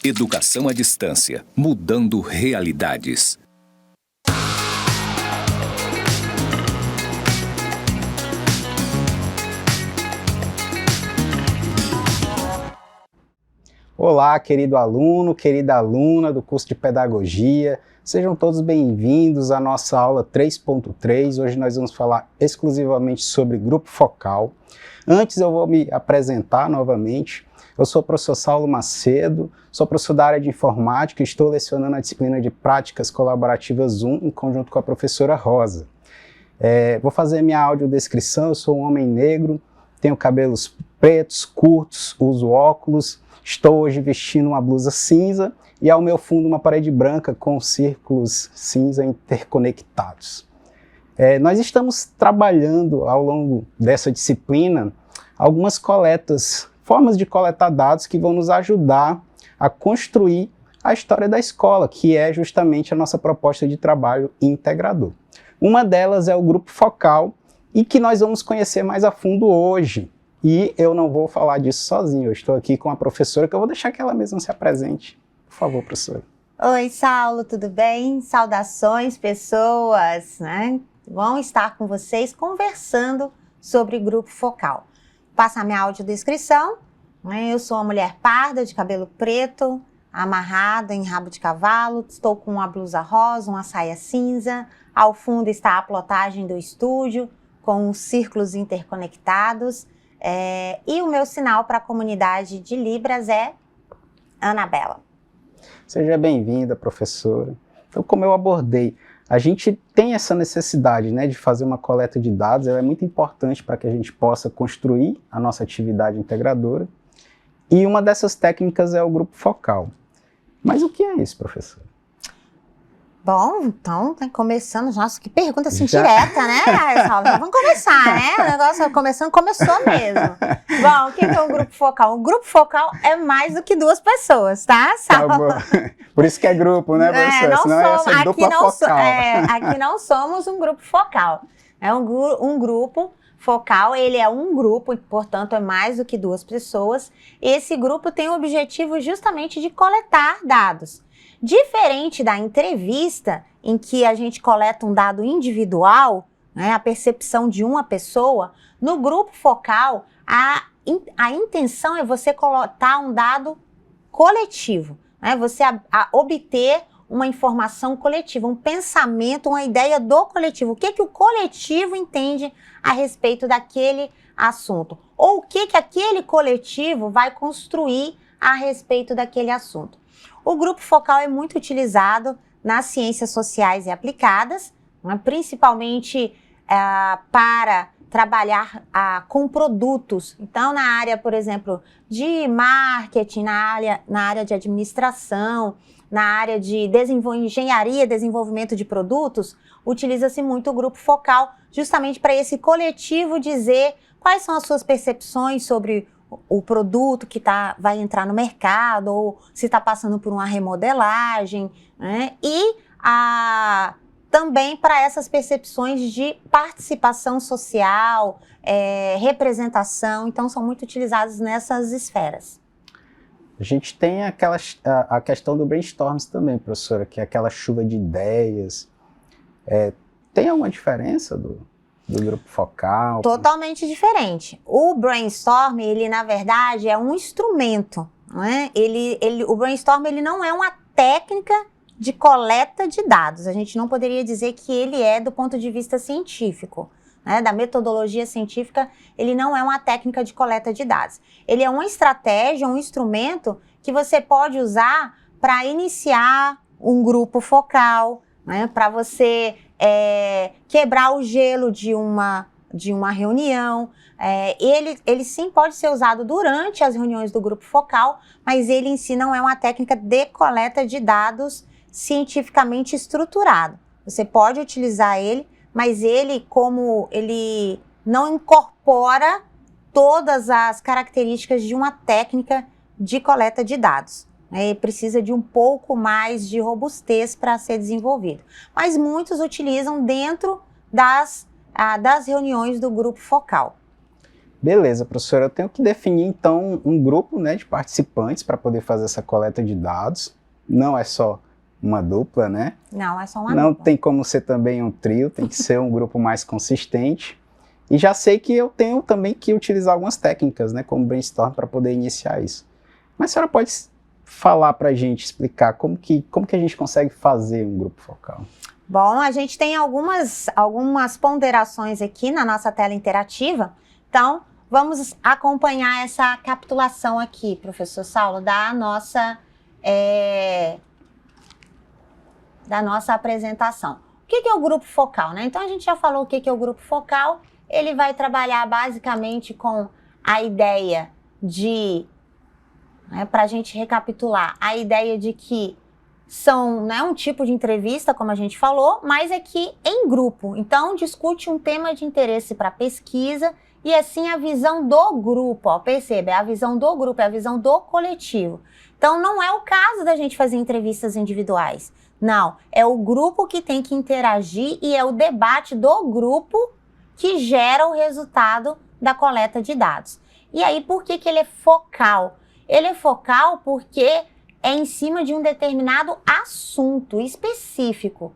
Educação à distância, mudando realidades. Olá, querido aluno, querida aluna do curso de Pedagogia. Sejam todos bem-vindos à nossa aula 3.3. Hoje nós vamos falar exclusivamente sobre grupo focal. Antes eu vou me apresentar novamente. Eu sou o professor Saulo Macedo, sou professor da área de informática e estou lecionando a disciplina de Práticas Colaborativas 1 em conjunto com a professora Rosa. Vou fazer minha audiodescrição. Eu sou um homem negro, tenho cabelos pretos, curtos, uso óculos, estou hoje vestindo uma blusa cinza e ao meu fundo uma parede branca com círculos cinza interconectados. Nós estamos trabalhando ao longo dessa disciplina algumas formas de coletar dados que vão nos ajudar a construir a história da escola, que é justamente a nossa proposta de trabalho integrador. Uma delas é o grupo focal e que nós vamos conhecer mais a fundo hoje. E eu não vou falar disso sozinho, eu estou aqui com a professora, que eu vou deixar que ela mesma se apresente. Por favor, professora. Oi, Saulo, tudo bem? Saudações, pessoas, né? Vão estar com vocês conversando sobre grupo focal. Passar minha audiodescrição, né? Eu sou uma mulher parda, de cabelo preto, amarrada em rabo de cavalo, estou com uma blusa rosa, uma saia cinza, ao fundo está a plotagem do estúdio, com os círculos interconectados, e o meu sinal para a comunidade de Libras é Anabela. Seja bem-vinda, professora. Então, como eu abordei, a gente tem essa necessidade, né, de fazer uma coleta de dados, ela é muito importante para que a gente possa construir a nossa atividade integradora, e uma dessas técnicas é o grupo focal. Mas o que é isso, professora? Bom, então, começando, nossa, que pergunta assim direta, né, Saulo? Vamos começar, né? O negócio começou mesmo. Bom, o que é um grupo focal? Um grupo focal é mais do que duas pessoas, tá, Saulo? Tá bom. Por isso que é grupo, né, professora? Senão essa dupla focal. Aqui não somos um grupo focal. É um grupo focal, ele é um grupo, portanto, é mais do que duas pessoas. Esse grupo tem o objetivo justamente de coletar dados. Diferente da entrevista, em que a gente coleta um dado individual, né, a percepção de uma pessoa, no grupo focal, a intenção é você coletar um dado coletivo, né, você obter uma informação coletiva, um pensamento, uma ideia do coletivo. O que o coletivo entende a respeito daquele assunto? Ou o que aquele coletivo vai construir a respeito daquele assunto? O grupo focal é muito utilizado nas ciências sociais e aplicadas, né, principalmente para trabalhar com produtos. Então, na área, por exemplo, de marketing, na área de administração, na área de engenharia, desenvolvimento de produtos, utiliza-se muito o grupo focal justamente para esse coletivo dizer quais são as suas percepções sobre o produto que vai entrar no mercado, ou se está passando por uma remodelagem, né? E também para essas percepções de participação social, representação, então são muito utilizados nessas esferas. A gente tem a questão do brainstorms também, professora, que é aquela chuva de ideias. Tem alguma diferença do grupo focal? Totalmente diferente. O brainstorm, ele na verdade é um instrumento, né? O brainstorm ele não é uma técnica de coleta de dados. A gente não poderia dizer que ele é do ponto de vista científico, né? Da metodologia científica, ele não é uma técnica de coleta de dados. Ele é uma estratégia, um instrumento que você pode usar para iniciar um grupo focal, né? Para você quebrar o gelo de uma reunião. Ele sim pode ser usado durante as reuniões do grupo focal, mas ele em si não é uma técnica de coleta de dados cientificamente estruturado. Você pode utilizar ele, mas ele não incorpora todas as características de uma técnica de coleta de dados. Precisa de um pouco mais de robustez para ser desenvolvido. Mas muitos utilizam dentro das reuniões do grupo focal. Beleza, professora, eu tenho que definir então um grupo, né, de participantes para poder fazer essa coleta de dados. Não é só uma dupla, né? Não, é só uma Não dupla. tem como ser também um trio, tem que ser um grupo mais consistente. E já sei que eu tenho também que utilizar algumas técnicas, né, como brainstorm, para poder iniciar isso. Mas a senhora pode falar para a gente, explicar como que a gente consegue fazer um grupo focal? Bom, a gente tem algumas ponderações aqui na nossa tela interativa, então vamos acompanhar essa capitulação aqui, professor Saulo, da nossa apresentação. O que é o grupo focal, né? Então a gente já falou o que é o grupo focal. Ele vai trabalhar basicamente com a ideia de, para a gente recapitular, a ideia de que são, né, um tipo de entrevista, como a gente falou, mas é que em grupo. Então discute um tema de interesse para pesquisa e assim a visão do grupo, ó, perceba, é a visão do grupo, é a visão do coletivo. Então não é o caso da gente fazer entrevistas individuais. Não, é o grupo que tem que interagir e é o debate do grupo que gera o resultado da coleta de dados. E aí, por que ele é focal? Ele é focal porque é em cima de um determinado assunto específico.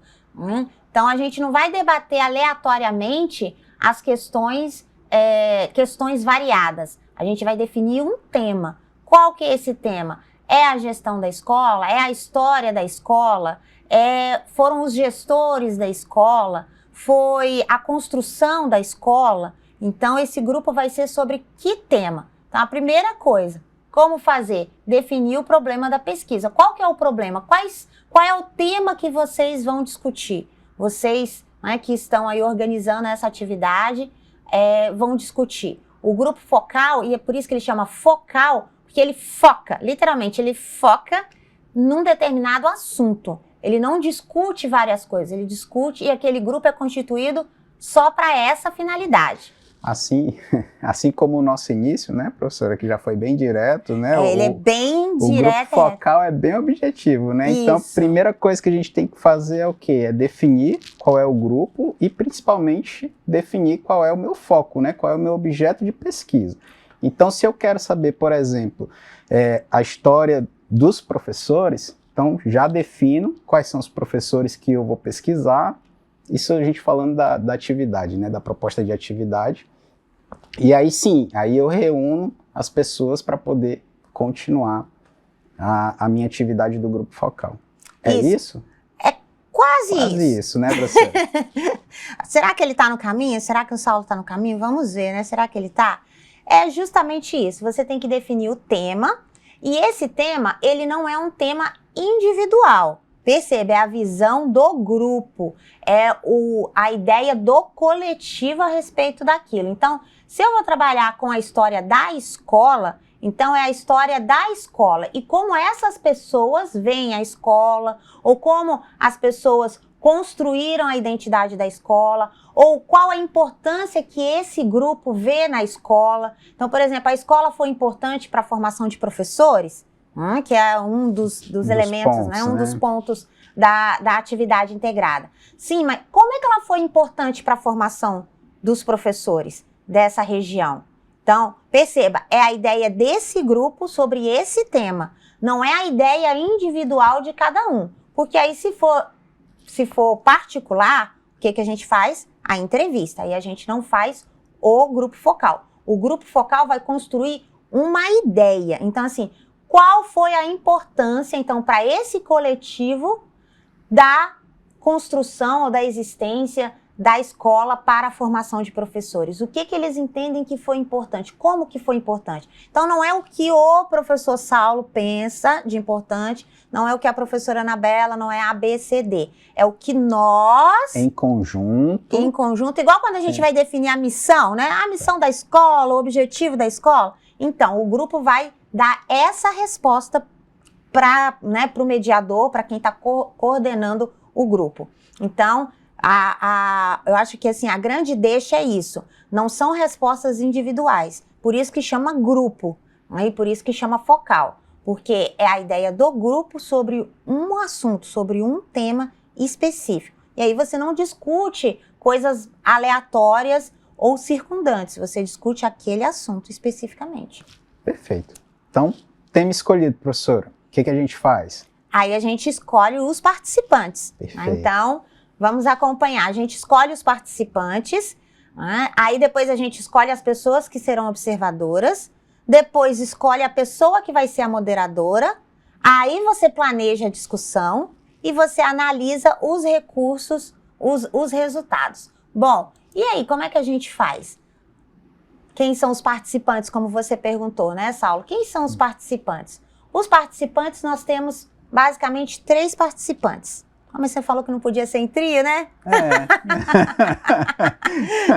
Então, a gente não vai debater aleatoriamente as questões variadas. A gente vai definir um tema. Qual que é esse tema? É a gestão da escola? É a história da escola? Foram os gestores da escola? Foi a construção da escola? Então, esse grupo vai ser sobre que tema? Então, a primeira coisa, como fazer? Definir o problema da pesquisa. Qual que é o problema? Qual é o tema que vocês vão discutir? Vocês, né, que estão aí organizando essa atividade, vão discutir. O grupo focal, e é por isso que ele chama focal, porque ele foca, literalmente, ele foca num determinado assunto. Ele não discute várias coisas, ele discute e aquele grupo é constituído só para essa finalidade. Assim como o nosso início, né, professora, que já foi bem direto, né? Ele é bem direto. O grupo focal é bem objetivo, né? Isso. Então, a primeira coisa que a gente tem que fazer é o quê? É definir qual é o grupo e, principalmente, definir qual é o meu foco, né? Qual é o meu objeto de pesquisa. Então, se eu quero saber, por exemplo, a história dos professores, então já defino quais são os professores que eu vou pesquisar. Isso a gente falando da atividade, né, da proposta de atividade. E aí sim, aí eu reúno as pessoas para poder continuar a minha atividade do grupo focal. É isso? É quase isso, né, professora? Será que ele está no caminho? Será que o Saulo está no caminho? Vamos ver, né? Será que ele está? É justamente isso. Você tem que definir o tema. E esse tema, ele não é um tema individual. Perceba, é a visão do grupo, a ideia do coletivo a respeito daquilo. Então, se eu vou trabalhar com a história da escola, então é a história da escola. E como essas pessoas veem a escola, ou como as pessoas construíram a identidade da escola, ou qual a importância que esse grupo vê na escola. Então, por exemplo, a escola foi importante para a formação de professores, que é um dos elementos, pontos, né? Um dos pontos da atividade integrada. Sim, mas como é que ela foi importante para a formação dos professores dessa região? Então, perceba, é a ideia desse grupo sobre esse tema, não é a ideia individual de cada um. Porque aí, se for particular, o que a gente faz? A entrevista. Aí a gente não faz o grupo focal. O grupo focal vai construir uma ideia. Então, assim, qual foi a importância, então, para esse coletivo da construção ou da existência da escola para a formação de professores? O que eles entendem que foi importante? Como que foi importante? Então, não é o que o professor Saulo pensa de importante, não é o que a professora Anabela, não é A, B, C, D. É o que nós... Em conjunto, igual quando a gente vai definir a missão, né? A missão da escola, o objetivo da escola. Então, o grupo vai dar essa resposta para o mediador, para quem está coordenando o grupo. Então, eu acho que assim, a grande deixa é isso. Não são respostas individuais. Por isso que chama grupo, né? E por isso que chama focal. Porque é a ideia do grupo sobre um assunto, sobre um tema específico. E aí você não discute coisas aleatórias ou circundantes, você discute aquele assunto especificamente. Perfeito. Então, tema escolhido, professora. O que a gente faz? Aí a gente escolhe os participantes. Perfeito. Então, vamos acompanhar. A gente escolhe os participantes, né? Aí depois a gente escolhe as pessoas que serão observadoras, depois escolhe a pessoa que vai ser a moderadora, aí você planeja a discussão e você analisa os recursos, os resultados. Bom, e aí, como é que a gente faz? Quem são os participantes, como você perguntou, né, Saulo? Quem são os participantes? Os participantes, nós temos basicamente 3 participantes. Mas você falou que não podia ser em trio, né?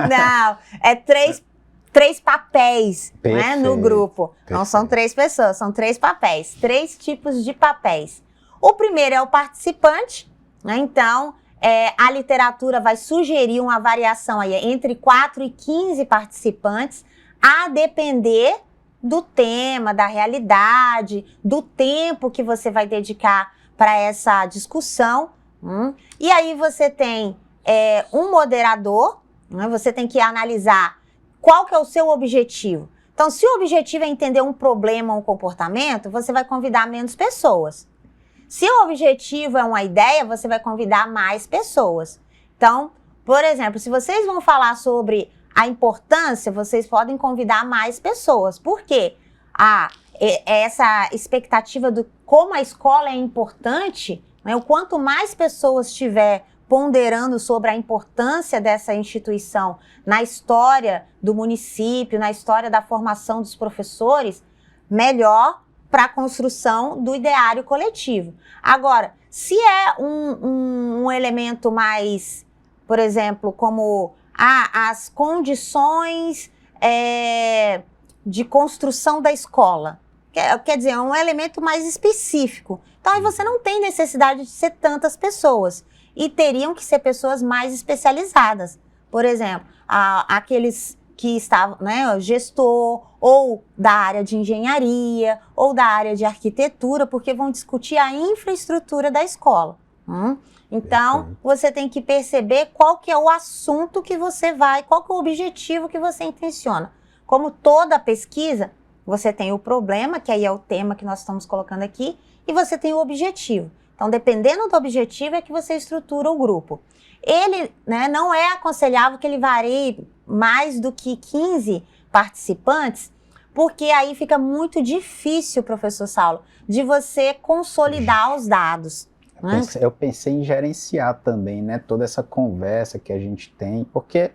Não, é três papéis, né, no grupo. Perfeito. Não são 3 pessoas, são 3 papéis, 3 tipos de papéis. O primeiro é o participante, né? Então, a literatura vai sugerir uma variação aí entre 4 e 15 participantes, a depender do tema, da realidade, do tempo que você vai dedicar para essa discussão. E aí você tem um moderador, né? Você tem que analisar qual que é o seu objetivo. Então, se o objetivo é entender um problema ou um comportamento, você vai convidar menos pessoas. Se o objetivo é uma ideia, você vai convidar mais pessoas. Então, por exemplo, se vocês vão falar sobre a importância, vocês podem convidar mais pessoas. Por quê? Essa expectativa do como a escola é importante, né, o quanto mais pessoas tiver ponderando sobre a importância dessa instituição na história do município, na história da formação dos professores, melhor para a construção do ideário coletivo. Agora, se é um elemento mais, por exemplo, como as condições de construção da escola, quer dizer, é um elemento mais específico. Então, aí você não tem necessidade de ser tantas pessoas. E teriam que ser pessoas mais especializadas. Por exemplo, aqueles que estavam, né, gestor, ou da área de engenharia, ou da área de arquitetura, porque vão discutir a infraestrutura da escola. Então, você tem que perceber qual que é o assunto que você vai, qual que é o objetivo que você intenciona. Como toda pesquisa, você tem o problema, que aí é o tema que nós estamos colocando aqui, e você tem o objetivo. Então, dependendo do objetivo é que você estrutura o grupo. Ele, né, não é aconselhável que ele varie mais do que 15 participantes, porque aí fica muito difícil, professor Saulo, de você consolidar os dados. Né? Eu pensei em gerenciar também, né, toda essa conversa que a gente tem, porque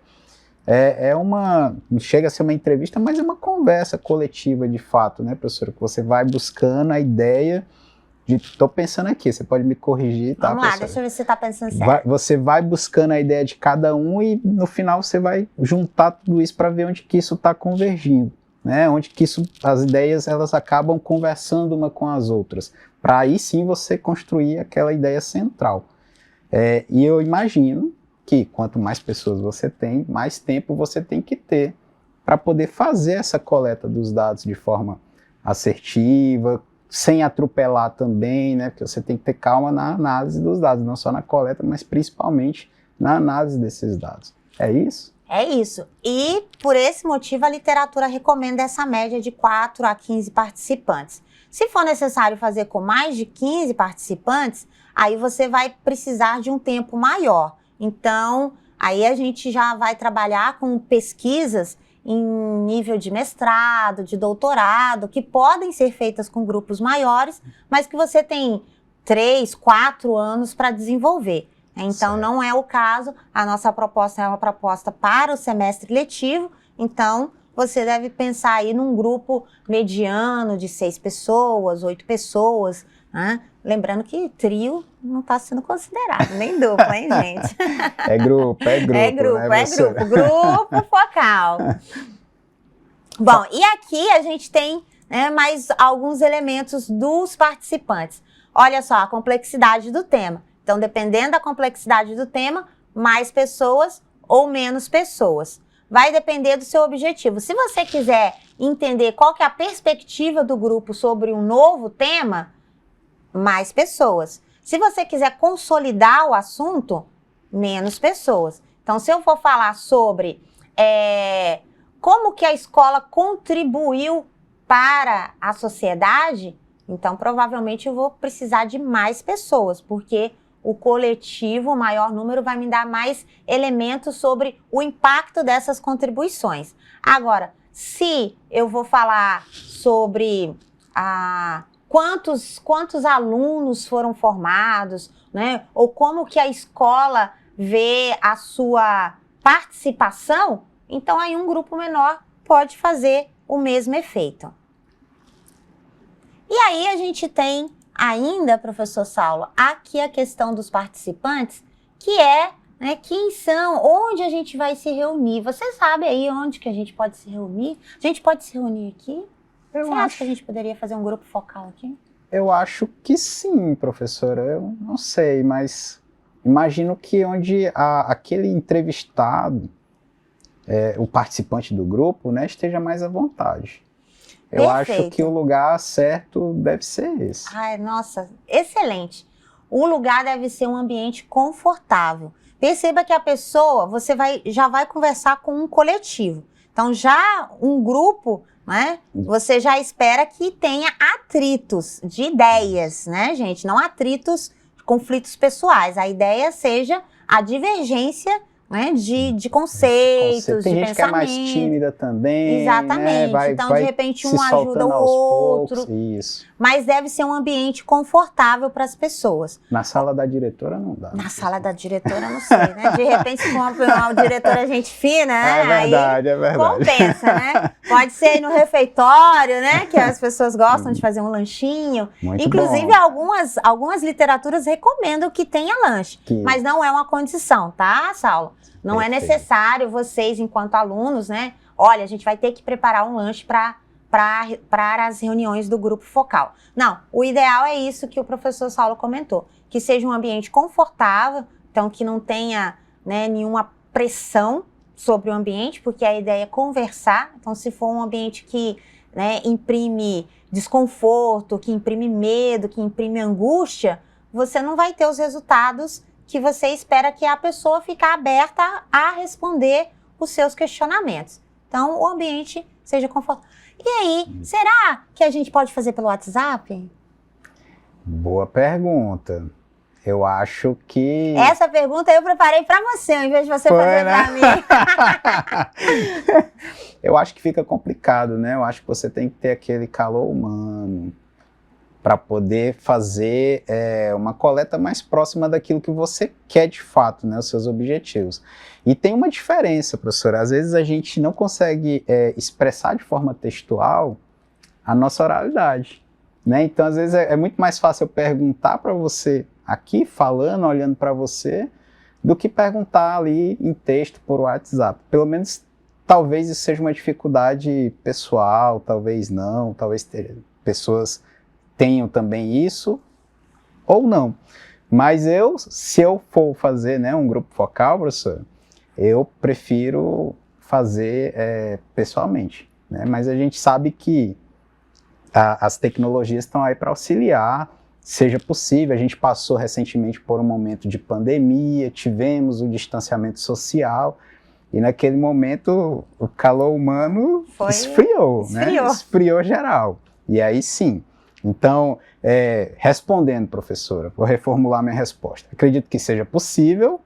chega a ser uma entrevista, mas é uma conversa coletiva de fato, né, professora? Que você vai buscando a ideia. Estou pensando aqui, você pode me corrigir, tá, Vamos lá, professora? deixa eu ver se você está pensando certo. Você vai buscando a ideia de cada um e no final você vai juntar tudo isso para ver onde que isso está convergindo, né? Onde que as ideias elas acabam conversando uma com as outras, para aí sim você construir aquela ideia central. E eu imagino que quanto mais pessoas você tem, mais tempo você tem que ter para poder fazer essa coleta dos dados de forma assertiva, sem atropelar também, né? Porque você tem que ter calma na análise dos dados, não só na coleta, mas principalmente na análise desses dados. É isso? É isso. E por esse motivo a literatura recomenda essa média de 4 a 15 participantes. Se for necessário fazer com mais de 15 participantes, aí você vai precisar de um tempo maior. Então, aí a gente já vai trabalhar com pesquisas em nível de mestrado, de doutorado, que podem ser feitas com grupos maiores, mas que você tem 3, 4 anos para desenvolver. Então, certo. Não é o caso, a nossa proposta é uma proposta para o semestre letivo, então você deve pensar aí num grupo mediano de 6 pessoas, 8 pessoas, né? Lembrando que trio não está sendo considerado, nem dupla, hein, gente? É grupo, né, grupo focal. Bom, e aqui a gente tem, né, mais alguns elementos dos participantes. Olha só, a complexidade do tema. Então, dependendo da complexidade do tema, mais pessoas ou menos pessoas. Vai depender do seu objetivo. Se você quiser entender qual que é a perspectiva do grupo sobre um novo tema, mais pessoas. Se você quiser consolidar o assunto, menos pessoas. Então, se eu for falar sobre como que a escola contribuiu para a sociedade, então provavelmente eu vou precisar de mais pessoas, porque o coletivo, o maior número, vai me dar mais elementos sobre o impacto dessas contribuições. Agora, se eu vou falar sobre quantos alunos foram formados, né? Ou como que a escola vê a sua participação, então aí um grupo menor pode fazer o mesmo efeito. E aí a gente tem ainda, professor Saulo, aqui a questão dos participantes, que é, né, quem são, onde a gente vai se reunir. Você sabe aí onde que a gente pode se reunir? A gente pode se reunir aqui? Você acha que a gente poderia fazer um grupo focal aqui? Eu acho que sim, professora. Eu não sei, mas imagino que onde aquele entrevistado, o participante do grupo, né, esteja mais à vontade. Eu Perfeito. acho que o lugar certo deve ser esse. Ai, nossa, excelente. O lugar deve ser um ambiente confortável. Perceba que a pessoa, você já vai conversar com um coletivo. Então, já um grupo, né? Você já espera que tenha atritos de ideias, né, gente? Não atritos, conflitos pessoais. A ideia seja a divergência, né, de conceitos, de Tem gente que é mais pensamento. tímida também. Exatamente. Né? Então, de repente, um se ajuda soltando o aos outro. poucos, isso. Mas deve ser um ambiente confortável para as pessoas. Na sala da diretora não dá. Na sala da diretora, não sei, né? De repente, se for uma diretora gente fina, né? É verdade, aí é verdade. compensa, né? Pode ser aí no refeitório, né? Que as pessoas gostam de fazer um lanchinho. Muito Inclusive, bom. algumas literaturas recomendam que tenha lanche. Mas não é uma condição, tá, Saulo? Não é necessário vocês, enquanto alunos, né? Olha, a gente vai ter que preparar um lanche para as reuniões do grupo focal. Não, o ideal é isso que o professor Saulo comentou, que seja um ambiente confortável, então que não tenha, né, nenhuma pressão sobre o ambiente, porque a ideia é conversar. Então, se for um ambiente que, né, imprime desconforto, que imprime medo, que imprime angústia, você não vai ter os resultados que você espera, que a pessoa fique aberta a responder os seus questionamentos. Então, o ambiente seja confortável. E aí, será que a gente pode fazer pelo WhatsApp? Boa pergunta. Eu acho que... Essa pergunta eu preparei para você, ao invés de você fazer, né, para mim. Eu acho que fica complicado, né? Eu acho que você tem que ter aquele calor humano para poder fazer uma coleta mais próxima daquilo que você quer de fato, né? Os seus objetivos. E tem uma diferença, professora. Às vezes a gente não consegue expressar de forma textual a nossa oralidade, né? Então, às vezes é muito mais fácil eu perguntar para você aqui, falando, olhando para você, do que perguntar ali em texto por WhatsApp. Pelo menos, talvez isso seja uma dificuldade pessoal, talvez não, talvez pessoas tenham também isso, ou não. Mas se eu for fazer, né, um grupo focal, professor, eu prefiro fazer pessoalmente, né? Mas a gente sabe que as tecnologias estão aí para auxiliar, seja possível. A gente passou recentemente por um momento de pandemia, tivemos o distanciamento social, e naquele momento o calor humano esfriou, né? Esfriou geral. E aí sim. Então, respondendo, professora, vou reformular minha resposta. Acredito que seja possível,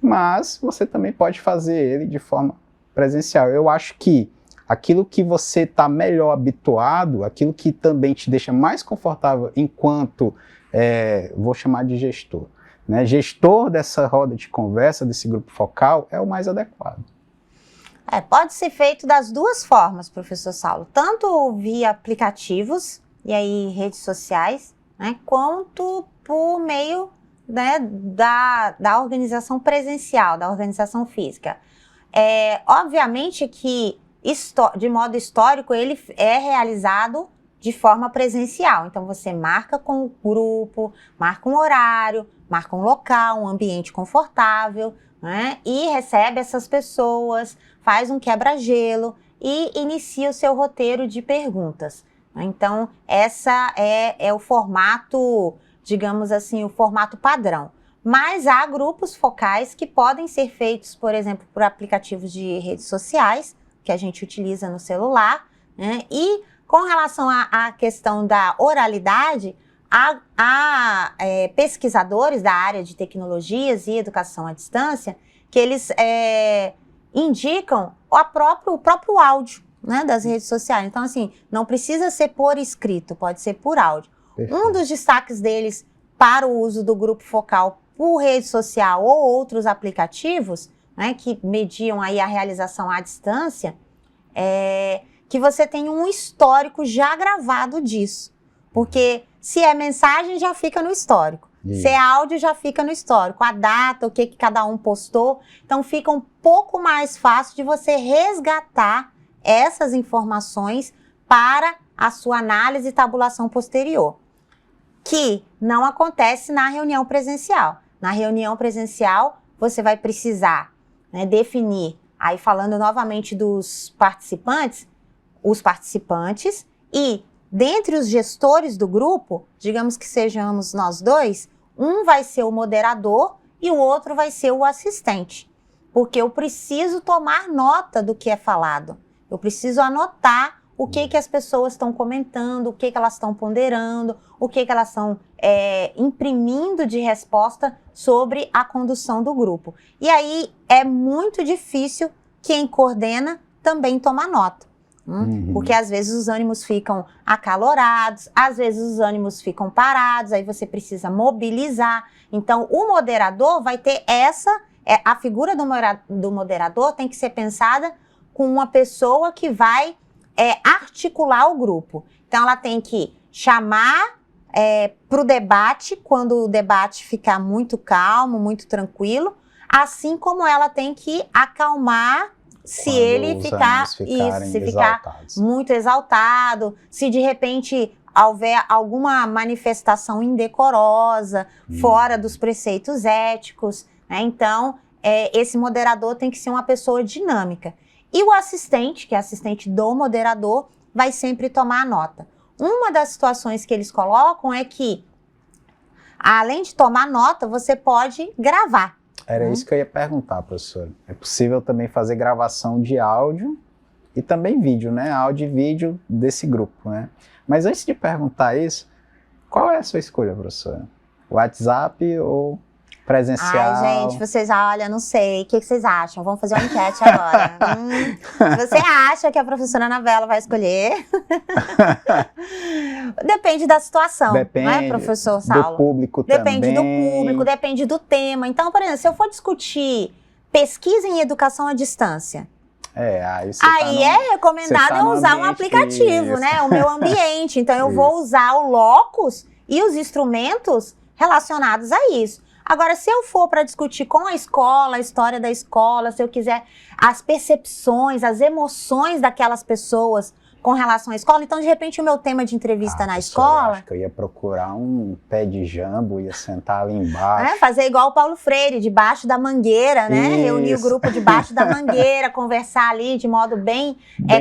mas você também pode fazer ele de forma presencial. Eu acho que aquilo que você está melhor habituado, aquilo que também te deixa mais confortável enquanto, vou chamar de gestor, né? Gestor dessa roda de conversa, desse grupo focal, é o mais adequado. Pode ser feito das duas formas, professor Saulo, tanto via aplicativos e aí redes sociais, né, quanto por meio, né, da organização presencial, da organização física. Obviamente que de modo histórico, ele é realizado de forma presencial. Então, você marca com o grupo, marca um horário, marca um local, um ambiente confortável, né? E recebe essas pessoas, faz um quebra-gelo e inicia o seu roteiro de perguntas. Então, essa é o formato, digamos assim, o formato padrão. mas há grupos focais que podem ser feitos, por exemplo, por aplicativos de redes sociais, que a gente utiliza no celular, né? E com relação à questão da oralidade, há pesquisadores da área de tecnologias e educação à distância que eles indicam o próprio áudio, né, das redes sociais. Então, assim, não precisa ser por escrito, pode ser por áudio. Perfeito. Um dos destaques deles para o uso do grupo focal por rede social ou outros aplicativos, né, que mediam aí a realização à distância, é que você tem um histórico já gravado disso. Porque se é mensagem, já fica no histórico. Isso. Se é áudio, já fica no histórico. A data, o que cada um postou. Então, fica um pouco mais fácil de você resgatar essas informações para a sua análise e tabulação posterior, que não acontece na reunião presencial. Na reunião presencial, você vai precisar, né, definir, aí falando novamente dos participantes, os participantes e, dentre os gestores do grupo, digamos que sejamos nós dois, um vai ser o moderador e o outro vai ser o assistente, porque eu preciso tomar nota do que é falado. Eu preciso anotar o que as pessoas estão comentando, o que elas estão ponderando, o que elas estão imprimindo de resposta sobre a condução do grupo. E aí é muito difícil quem coordena também tomar nota. Porque às vezes os ânimos ficam acalorados, às vezes os ânimos ficam parados, aí você precisa mobilizar. Então o moderador vai ter a figura do moderador tem que ser pensada com uma pessoa que vai articular o grupo. Então, ela tem que chamar para o debate, quando o debate ficar muito calmo, muito tranquilo, assim como ela tem que acalmar se Quando ele ficar muito exaltado, se de repente houver alguma manifestação indecorosa, fora dos preceitos éticos, né? Então, esse moderador tem que ser uma pessoa dinâmica. E o assistente, que é assistente do moderador, vai sempre tomar a nota. Uma das situações que eles colocam é que, além de tomar nota, você pode gravar. Era isso que eu ia perguntar, professora. É possível também fazer gravação de áudio e também vídeo, né? Áudio e vídeo desse grupo, né? Mas antes de perguntar isso, qual é a sua escolha, professora? WhatsApp ou presencial? Ai, gente, vocês, olha, não sei, o que vocês acham? Vamos fazer uma enquete agora. Você acha que a professora Anabela vai escolher? Depende da situação, não é, professor Saulo? Do público depende também. Do público, depende do tema. Então, por exemplo, se eu for discutir pesquisa em educação à distância, aí é recomendado eu usar um aplicativo, né? O meu ambiente. Então, eu vou usar o locus e os instrumentos relacionados a isso. Agora, se eu for para discutir com a escola, a história da escola, se eu quiser as percepções, as emoções daquelas pessoas com relação à escola, então, de repente, o meu tema de entrevista na escola... Acho que eu ia procurar um pé de jambo, ia sentar ali embaixo. Fazer igual o Paulo Freire, debaixo da mangueira, né? Isso. Reunir o grupo debaixo da mangueira, conversar ali de modo bem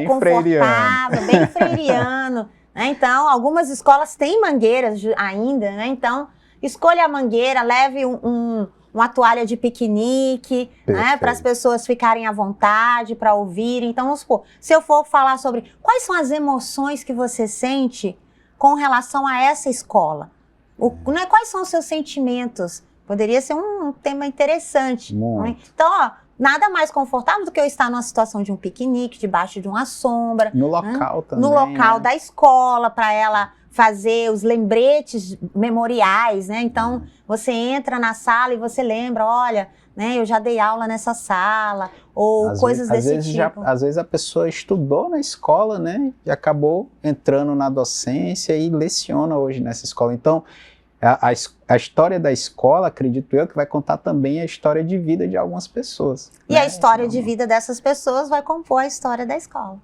confortável, bem freiriano. Né? Então, algumas escolas têm mangueiras ainda, né? Então... escolha a mangueira, leve uma toalha de piquenique, né, para as pessoas ficarem à vontade, para ouvirem. Então, vamos supor, se eu for falar sobre quais são as emoções que você sente com relação a essa escola, né, quais são os seus sentimentos? Poderia ser um tema interessante. Né? Então, nada mais confortável do que eu estar numa situação de um piquenique, debaixo de uma sombra. No local também. No local da escola, para ela fazer os lembretes memoriais, né? Então, você entra na sala e você lembra, olha, né, eu já dei aula nessa sala, ou coisas desse tipo. Às vezes a pessoa estudou na escola, né, e acabou entrando na docência e leciona hoje nessa escola. Então, a história da escola, acredito eu, que vai contar também a história de vida de algumas pessoas. E a história de vida dessas pessoas vai compor a história da escola.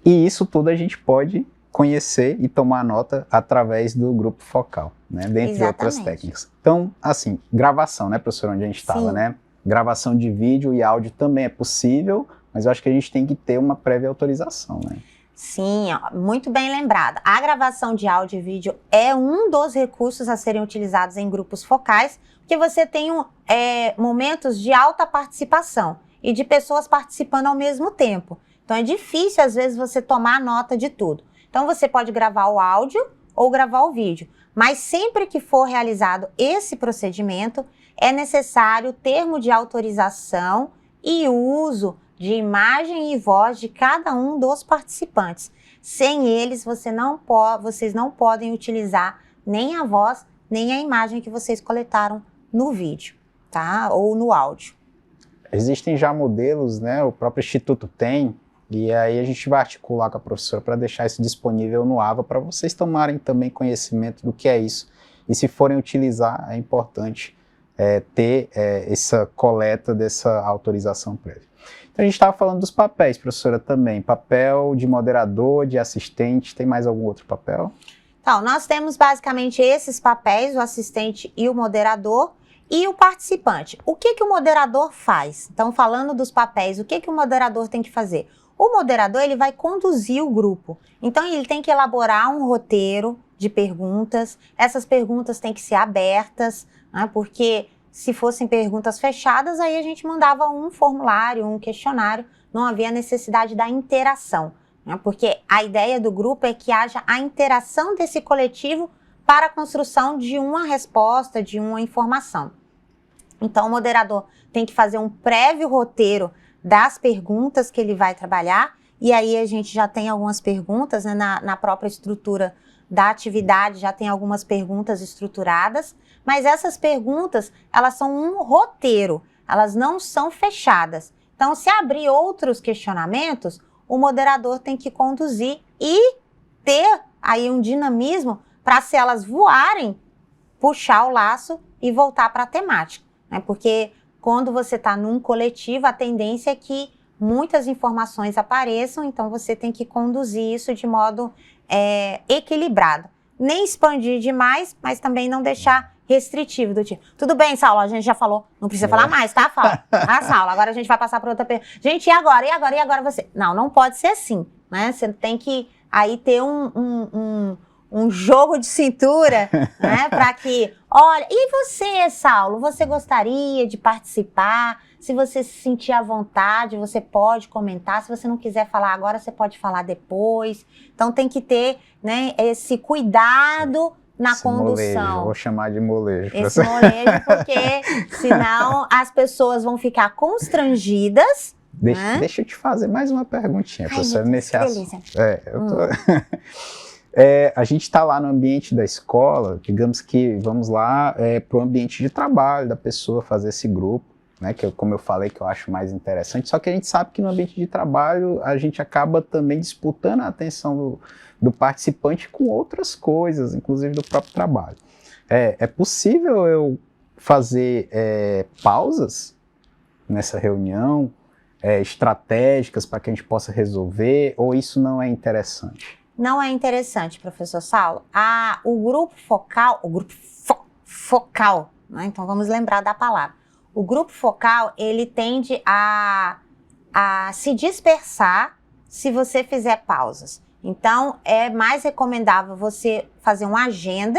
E isso tudo a gente pode conhecer e tomar nota através do grupo focal, né? Dentre outras técnicas. Então, assim, gravação, né, professora, onde a gente estava, né? Gravação de vídeo e áudio também é possível, mas eu acho que a gente tem que ter uma prévia autorização, né? Sim, muito bem lembrada. A gravação de áudio e vídeo é um dos recursos a serem utilizados em grupos focais, que você tem momentos de alta participação e de pessoas participando ao mesmo tempo. Então, é difícil, às vezes, você tomar nota de tudo. Então, você pode gravar o áudio ou gravar o vídeo. Mas sempre que for realizado esse procedimento, é necessário termo de autorização e uso de imagem e voz de cada um dos participantes. Sem eles, vocês não podem utilizar nem a voz, nem a imagem que vocês coletaram no vídeo, tá? Ou no áudio. Existem já modelos, né? O próprio Instituto tem, e aí a gente vai articular com a professora para deixar isso disponível no AVA, para vocês tomarem também conhecimento do que é isso. E se forem utilizar, é importante ter essa coleta dessa autorização prévia. Então a gente estava falando dos papéis, professora, também. Papel de moderador, de assistente, tem mais algum outro papel? Então, nós temos basicamente esses papéis, o assistente e o moderador, e o participante. O que o moderador faz? Então, falando dos papéis, o que o moderador tem que fazer? O moderador, ele vai conduzir o grupo. Então, ele tem que elaborar um roteiro de perguntas. Essas perguntas têm que ser abertas, né? Porque se fossem perguntas fechadas, aí a gente mandava um formulário, um questionário, não havia necessidade da interação, né? Porque a ideia do grupo é que haja a interação desse coletivo para a construção de uma resposta, de uma informação. Então, o moderador tem que fazer um prévio roteiro das perguntas que ele vai trabalhar, e aí a gente já tem algumas perguntas, né, na própria estrutura da atividade, já tem algumas perguntas estruturadas, mas essas perguntas, elas são um roteiro, elas não são fechadas. Então, se abrir outros questionamentos, o moderador tem que conduzir e ter aí um dinamismo para, se elas voarem, puxar o laço e voltar para a temática, né? Porque quando você está num coletivo, a tendência é que muitas informações apareçam, então você tem que conduzir isso de modo equilibrado. Nem expandir demais, mas também não deixar restritivo, do tipo, tudo bem, Saulo, a gente já falou, não precisa falar mais, tá, Saulo? Agora a gente vai passar para outra pergunta. Gente, e agora? E agora? E agora você? Não pode ser assim, né? Você tem que aí ter um jogo de cintura, né? Para que, olha, e você, Saulo, você gostaria de participar? Se você se sentir à vontade, você pode comentar. Se você não quiser falar agora, você pode falar depois. Então tem que ter, né, esse cuidado na condução. Molejo, vou chamar de molejo. Esse molejo, porque senão as pessoas vão ficar constrangidas. Deixa eu te fazer mais uma perguntinha, professora, nesse assunto. A gente está lá no ambiente da escola, digamos que vamos lá para o ambiente de trabalho da pessoa, fazer esse grupo, né, que como eu falei, que eu acho mais interessante, só que a gente sabe que no ambiente de trabalho a gente acaba também disputando a atenção do participante com outras coisas, inclusive do próprio trabalho. É possível eu fazer pausas nessa reunião, estratégicas para que a gente possa resolver, ou isso não é interessante? Não é interessante, professor Saulo. O grupo focal, né? Então vamos lembrar da palavra. O grupo focal, ele tende a se dispersar se você fizer pausas. Então, é mais recomendável você fazer uma agenda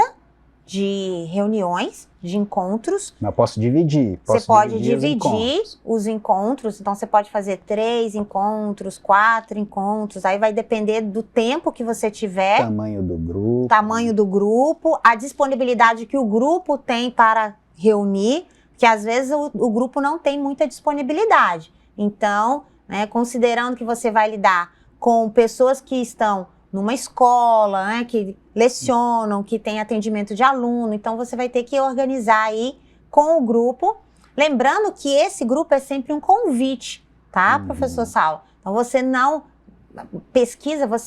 de reuniões, de encontros. Mas posso dividir. Você pode dividir os encontros. Então, você pode fazer 3 encontros, 4 encontros. Aí vai depender do tempo que você tiver. Tamanho do grupo. Tamanho do grupo. A disponibilidade que o grupo tem para reunir. Porque, às vezes, o grupo não tem muita disponibilidade. Então, né, considerando que você vai lidar com pessoas que estão numa escola, né, que lecionam, que tem atendimento de aluno, então você vai ter que organizar aí com o grupo, lembrando que esse grupo é sempre um convite, tá, professor Saulo? Então você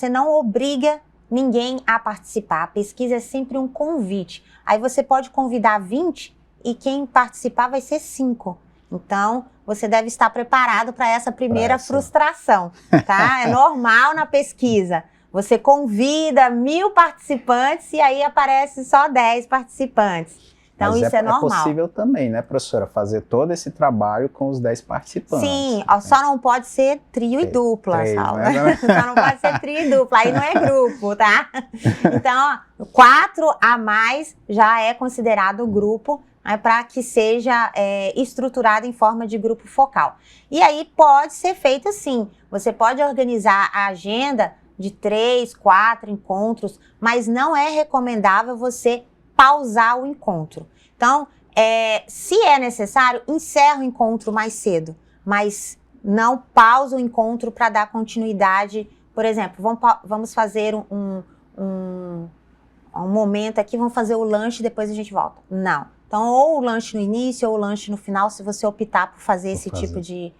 não obriga ninguém a participar, a pesquisa é sempre um convite. Aí você pode convidar 20 e quem participar vai ser 5. Então, você deve estar preparado para essa primeira frustração, tá? É normal na pesquisa. Você convida 1000 participantes e aí aparece só 10 participantes. Então, mas isso é normal. É possível também, né, professora, fazer todo esse trabalho com os 10 participantes. Sim, só não pode ser trio e dupla, Saulo. Né? Só não pode ser trio e dupla, aí não é grupo, tá? Então, 4 a mais já é considerado grupo. para que seja estruturado em forma de grupo focal. E aí pode ser feito assim, você pode organizar a agenda de 3, 4 encontros, mas não é recomendável você pausar o encontro. Então, se é necessário, encerra o encontro mais cedo, mas não pausa o encontro para dar continuidade. Por exemplo, vamos fazer um momento aqui, vamos fazer o lanche e depois a gente volta. Não. Então, ou o lanche no início ou o lanche no final, se você optar por fazer esse tipo de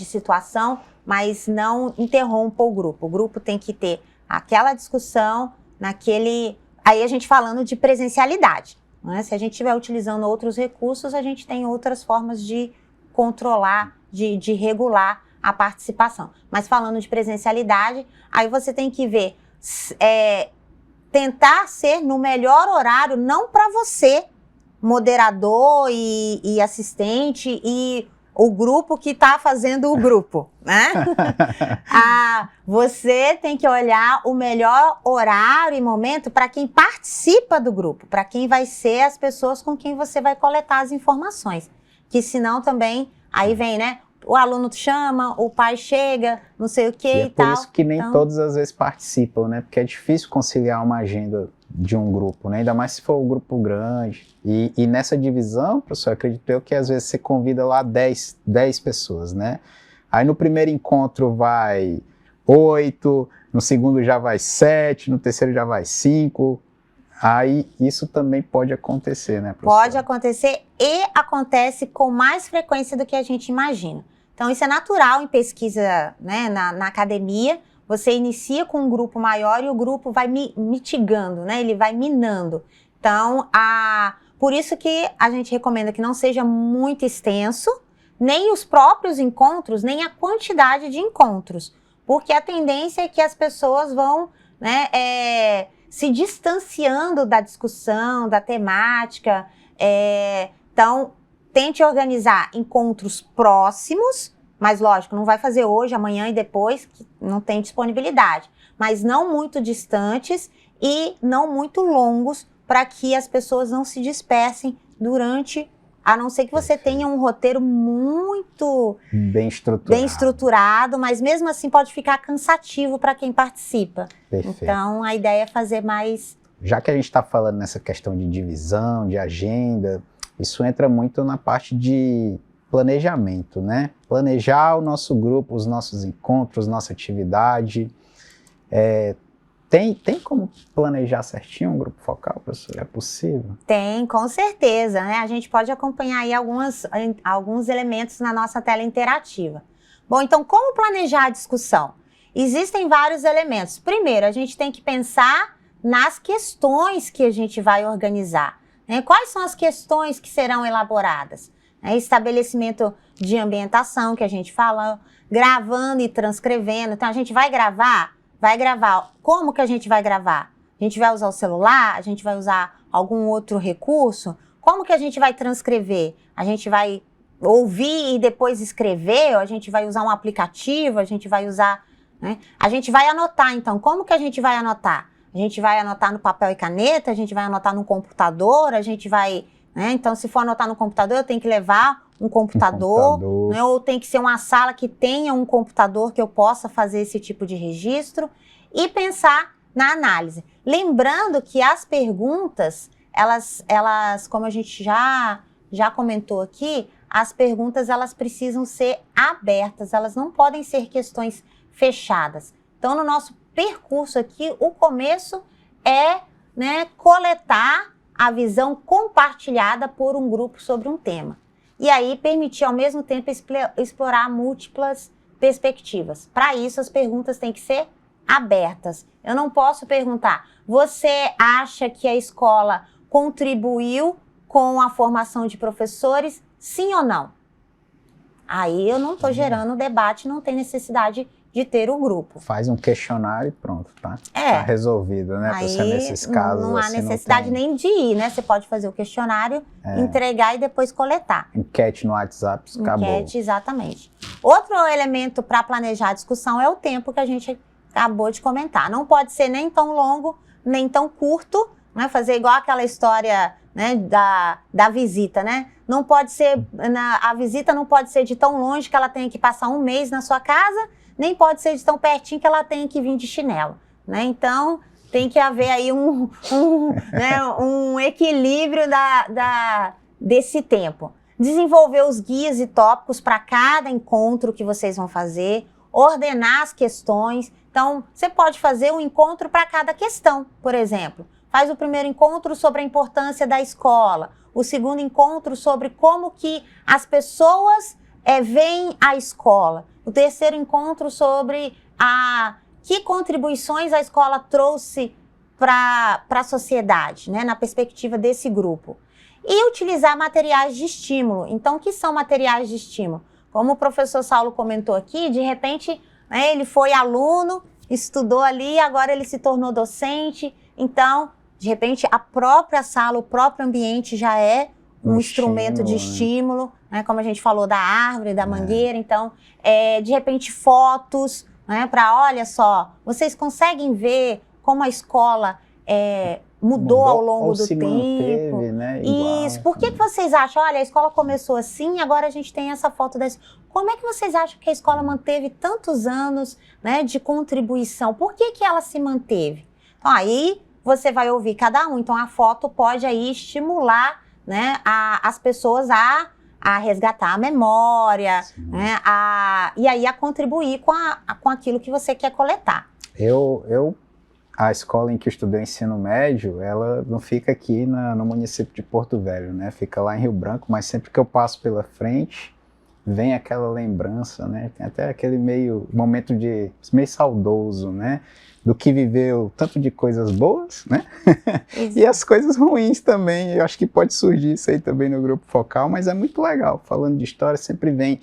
situação, mas não interrompa o grupo. O grupo tem que ter aquela discussão naquele... Aí a gente falando de presencialidade, né? Se a gente estiver utilizando outros recursos, a gente tem outras formas de controlar, de regular a participação. Mas falando de presencialidade, aí você tem que ver, tentar ser no melhor horário, não para você, moderador e assistente e o grupo que está fazendo o grupo, né? Você tem que olhar o melhor horário e momento para quem participa do grupo, para quem vai ser as pessoas com quem você vai coletar as informações. Que senão também, aí vem, né? O aluno chama, o pai chega, não sei o que e tal. É por isso que nem todas as vezes participam, né? Porque é difícil conciliar uma agenda de um grupo, né? Ainda mais se for um grupo grande. E nessa divisão, professor, acredito eu que às vezes você convida lá 10 pessoas, né? Aí no primeiro encontro vai 8, no segundo já vai 7, no terceiro já vai 5. Aí isso também pode acontecer, né, professor? Pode acontecer e acontece com mais frequência do que a gente imagina. Então isso é natural em pesquisa, né, na academia. Você inicia com um grupo maior e o grupo vai mitigando, né? Ele vai minando. Então, por isso que a gente recomenda que não seja muito extenso, nem os próprios encontros, nem a quantidade de encontros. Porque a tendência é que as pessoas vão, né, se distanciando da discussão, da temática. Então, tente organizar encontros próximos, mas lógico, não vai fazer hoje, amanhã e depois, que não tem disponibilidade. Mas não muito distantes e não muito longos, para que as pessoas não se dispersem durante, a não ser que você tenha um roteiro muito bem estruturado, mas mesmo assim pode ficar cansativo para quem participa. Perfeito. Então, a ideia é fazer mais... Já que a gente está falando nessa questão de divisão, de agenda, isso entra muito na parte de planejamento, né? Planejar o nosso grupo, os nossos encontros, nossa atividade. Tem como planejar certinho um grupo focal, professor? É possível? Tem, com certeza, né? A gente pode acompanhar aí alguns elementos na nossa tela interativa. Bom, então, como planejar a discussão? Existem vários elementos. Primeiro, a gente tem que pensar nas questões que a gente vai organizar, né? Quais são as questões que serão elaboradas? Estabelecimento de ambientação, que a gente fala, gravando e transcrevendo. Então, a gente vai gravar. Como que a gente vai gravar? A gente vai usar o celular? A gente vai usar algum outro recurso? Como que a gente vai transcrever? A gente vai ouvir e depois escrever? Ou a gente vai usar um aplicativo? A gente vai usar... né? A gente vai anotar, então. Como que a gente vai anotar? A gente vai anotar no papel e caneta? A gente vai anotar no computador? A gente vai... né? Então, se for anotar no computador, eu tenho que levar um computador. Né? Ou tem que ser uma sala que tenha um computador que eu possa fazer esse tipo de registro e pensar na análise. Lembrando que as perguntas, elas como a gente já comentou aqui, as perguntas elas precisam ser abertas, elas não podem ser questões fechadas. Então, no nosso percurso aqui, o começo é, né, coletar a visão compartilhada por um grupo sobre um tema. E aí, permitir ao mesmo tempo explorar múltiplas perspectivas. Para isso, as perguntas têm que ser abertas. Eu não posso perguntar, você acha que a escola contribuiu com a formação de professores? Sim ou não? Aí eu não estou gerando debate, não tem necessidade de ter o grupo. Faz um questionário e pronto, tá? Tá resolvido, né? Aí, nesses casos, não há necessidade nem de ir, né? Você pode fazer o questionário, entregar e depois coletar. Enquete no WhatsApp, acabou. Enquete, exatamente. Outro elemento para planejar a discussão é o tempo que a gente acabou de comentar. Não pode ser nem tão longo, nem tão curto, né? Fazer igual aquela história, né, da visita, né? Não pode ser, a visita não pode ser de tão longe que ela tenha que passar um mês na sua casa, nem pode ser de tão pertinho que ela tenha que vir de chinelo, né? Então, tem que haver aí né, um equilíbrio desse tempo. Desenvolver os guias e tópicos para cada encontro que vocês vão fazer, ordenar as questões. Então, você pode fazer um encontro para cada questão, por exemplo. Faz o primeiro encontro sobre a importância da escola, o segundo encontro sobre como que as pessoas veem a escola, o terceiro encontro sobre que contribuições a escola trouxe para a sociedade, né, na perspectiva desse grupo. E utilizar materiais de estímulo. Então, o que são materiais de estímulo? Como o professor Saulo comentou aqui, de repente, né, ele foi aluno, estudou ali, agora ele se tornou docente. Então, de repente, a própria sala, o próprio ambiente já é um instrumento de estímulo, né, como a gente falou da árvore, da mangueira. Então, de repente, fotos, né, para, olha só, vocês conseguem ver como a escola mudou ao longo do tempo. Manteve, né? Igual. Isso. Por que vocês acham, olha, a escola começou assim, agora a gente tem essa foto da escola. Como é que vocês acham que a escola manteve tantos anos, né, de contribuição? Por que ela se manteve? Então, aí você vai ouvir cada um. Então, a foto pode aí estimular, né, as pessoas a resgatar a memória, né, e aí a contribuir com aquilo que você quer coletar. A escola em que eu estudei o ensino médio, ela não fica aqui no município de Porto Velho, né? Fica lá em Rio Branco, mas sempre que eu passo pela frente, vem aquela lembrança, né? Tem até aquele momento meio saudoso, né? Do que viveu, tanto de coisas boas, né? E as coisas ruins também. Eu acho que pode surgir isso aí também no grupo focal, mas é muito legal. Falando de história, sempre vem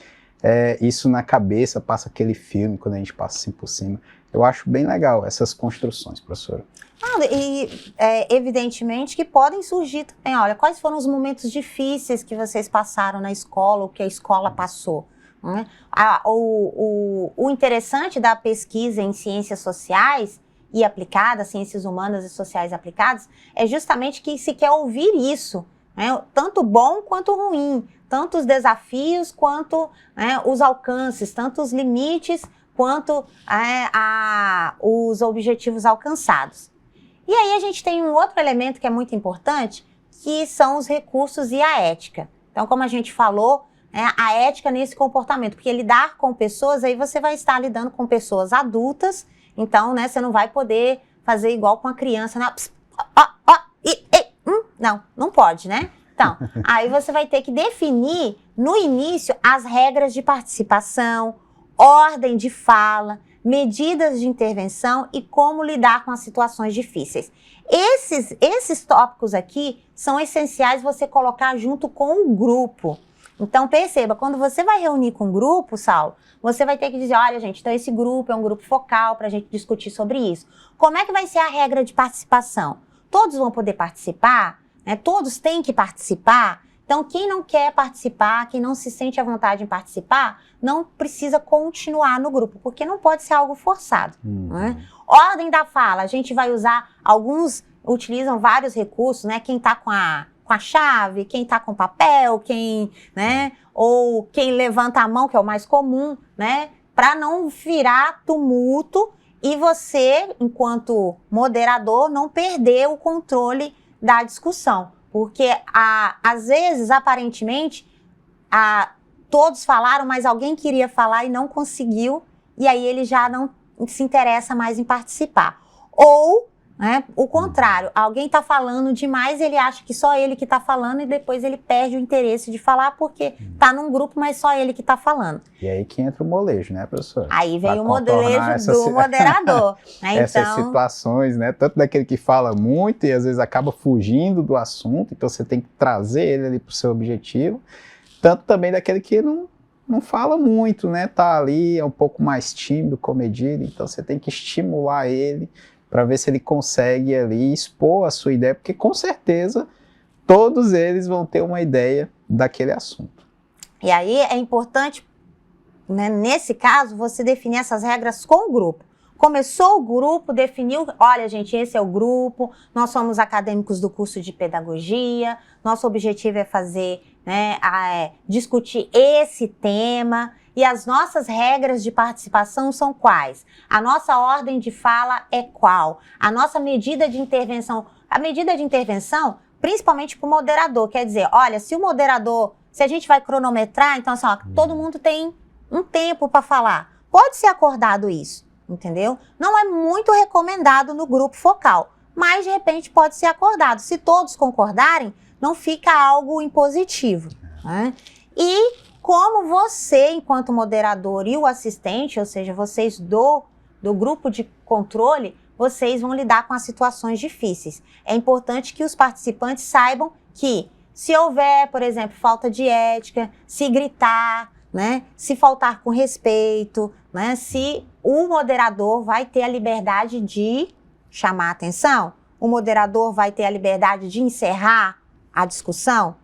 isso na cabeça, passa aquele filme, quando a gente passa assim por cima. Eu acho bem legal essas construções, professora. Evidentemente que podem surgir também, olha, quais foram os momentos difíceis que vocês passaram na escola, ou que a escola passou, né? O interessante da pesquisa em ciências sociais e aplicadas, ciências humanas e sociais aplicadas, é justamente que se quer ouvir isso, né? Tanto bom quanto ruim, tanto os desafios quanto, né, os alcances, tanto os limites quanto os objetivos alcançados. E aí a gente tem um outro elemento que é muito importante, que são os recursos e a ética. Então, como a gente falou, a ética nesse comportamento, porque lidar com pessoas, aí você vai estar lidando com pessoas adultas, então, né, você não vai poder fazer igual com a criança, né? Não pode, né? Então, aí você vai ter que definir no início as regras de participação, ordem de fala, medidas de intervenção e como lidar com as situações difíceis. Esses tópicos aqui são essenciais você colocar junto com o grupo. Então, perceba, quando você vai reunir com o grupo, Saulo, você vai ter que dizer, olha, gente, então esse grupo é um grupo focal para a gente discutir sobre isso. Como é que vai ser a regra de participação? Todos vão poder participar? Né? Todos têm que participar? Então, quem não quer participar, quem não se sente à vontade em participar, não precisa continuar no grupo, porque não pode ser algo forçado. Né? Ordem da fala, a gente vai usar, alguns utilizam vários recursos, né? Quem está com a chave, quem está com papel, né? Ou quem levanta a mão, que é o mais comum, né? Para não virar tumulto e você, enquanto moderador, não perder o controle da discussão. Porque, às vezes, aparentemente, todos falaram, mas alguém queria falar e não conseguiu, e aí ele já não se interessa mais em participar. Ou, né, o contrário, alguém está falando demais, ele acha que só ele que está falando, e depois ele perde o interesse de falar, porque está num grupo, mas só ele que está falando. E aí que entra o molejo, né, professor? Aí vem o molejo do moderador. Né? Essas situações, né, tanto daquele que fala muito e às vezes acaba fugindo do assunto, então você tem que trazer ele ali para o seu objetivo, tanto também daquele que não fala muito, né, tá ali, é um pouco mais tímido, comedido, então você tem que estimular ele para ver se ele consegue ali expor a sua ideia, porque com certeza todos eles vão ter uma ideia daquele assunto. E aí é importante, né, nesse caso, você definir essas regras com o grupo. Começou o grupo, definiu, olha gente, esse é o grupo, nós somos acadêmicos do curso de pedagogia, nosso objetivo é fazer, né, discutir esse tema, e as nossas regras de participação são quais? A nossa ordem de fala é qual? A nossa medida de intervenção, principalmente para o moderador, quer dizer, olha, se a gente vai cronometrar, então assim, ó, todo mundo tem um tempo para falar, pode ser acordado isso. Entendeu? Não é muito recomendado no grupo focal, mas de repente pode ser acordado. Se todos concordarem, não fica algo impositivo, né? E como você, enquanto moderador e o assistente, ou seja, vocês do grupo de controle, vocês vão lidar com as situações difíceis. É importante que os participantes saibam que se houver, por exemplo, falta de ética, se gritar, né, se faltar com respeito, né, se o moderador vai ter a liberdade de chamar a atenção, o moderador vai ter a liberdade de encerrar a discussão,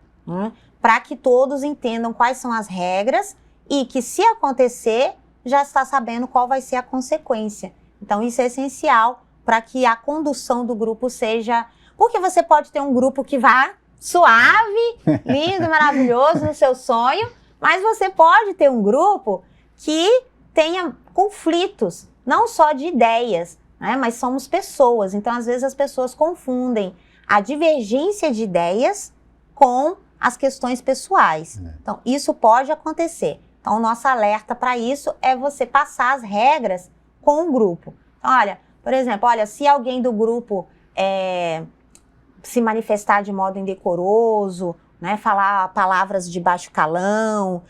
para que todos entendam quais são as regras e que, se acontecer, já está sabendo qual vai ser a consequência. Então, isso é essencial para que a condução do grupo seja... Porque você pode ter um grupo que vá suave, lindo, maravilhoso no seu sonho, mas você pode ter um grupo que tenha conflitos, não só de ideias, né, mas somos pessoas. Então, às vezes, as pessoas confundem a divergência de ideias com as questões pessoais. Então, isso pode acontecer. Então, o nosso alerta para isso é você passar as regras com o grupo. Então, olha, por exemplo, se alguém do grupo se manifestar de modo indecoroso, né, falar palavras de baixo calão,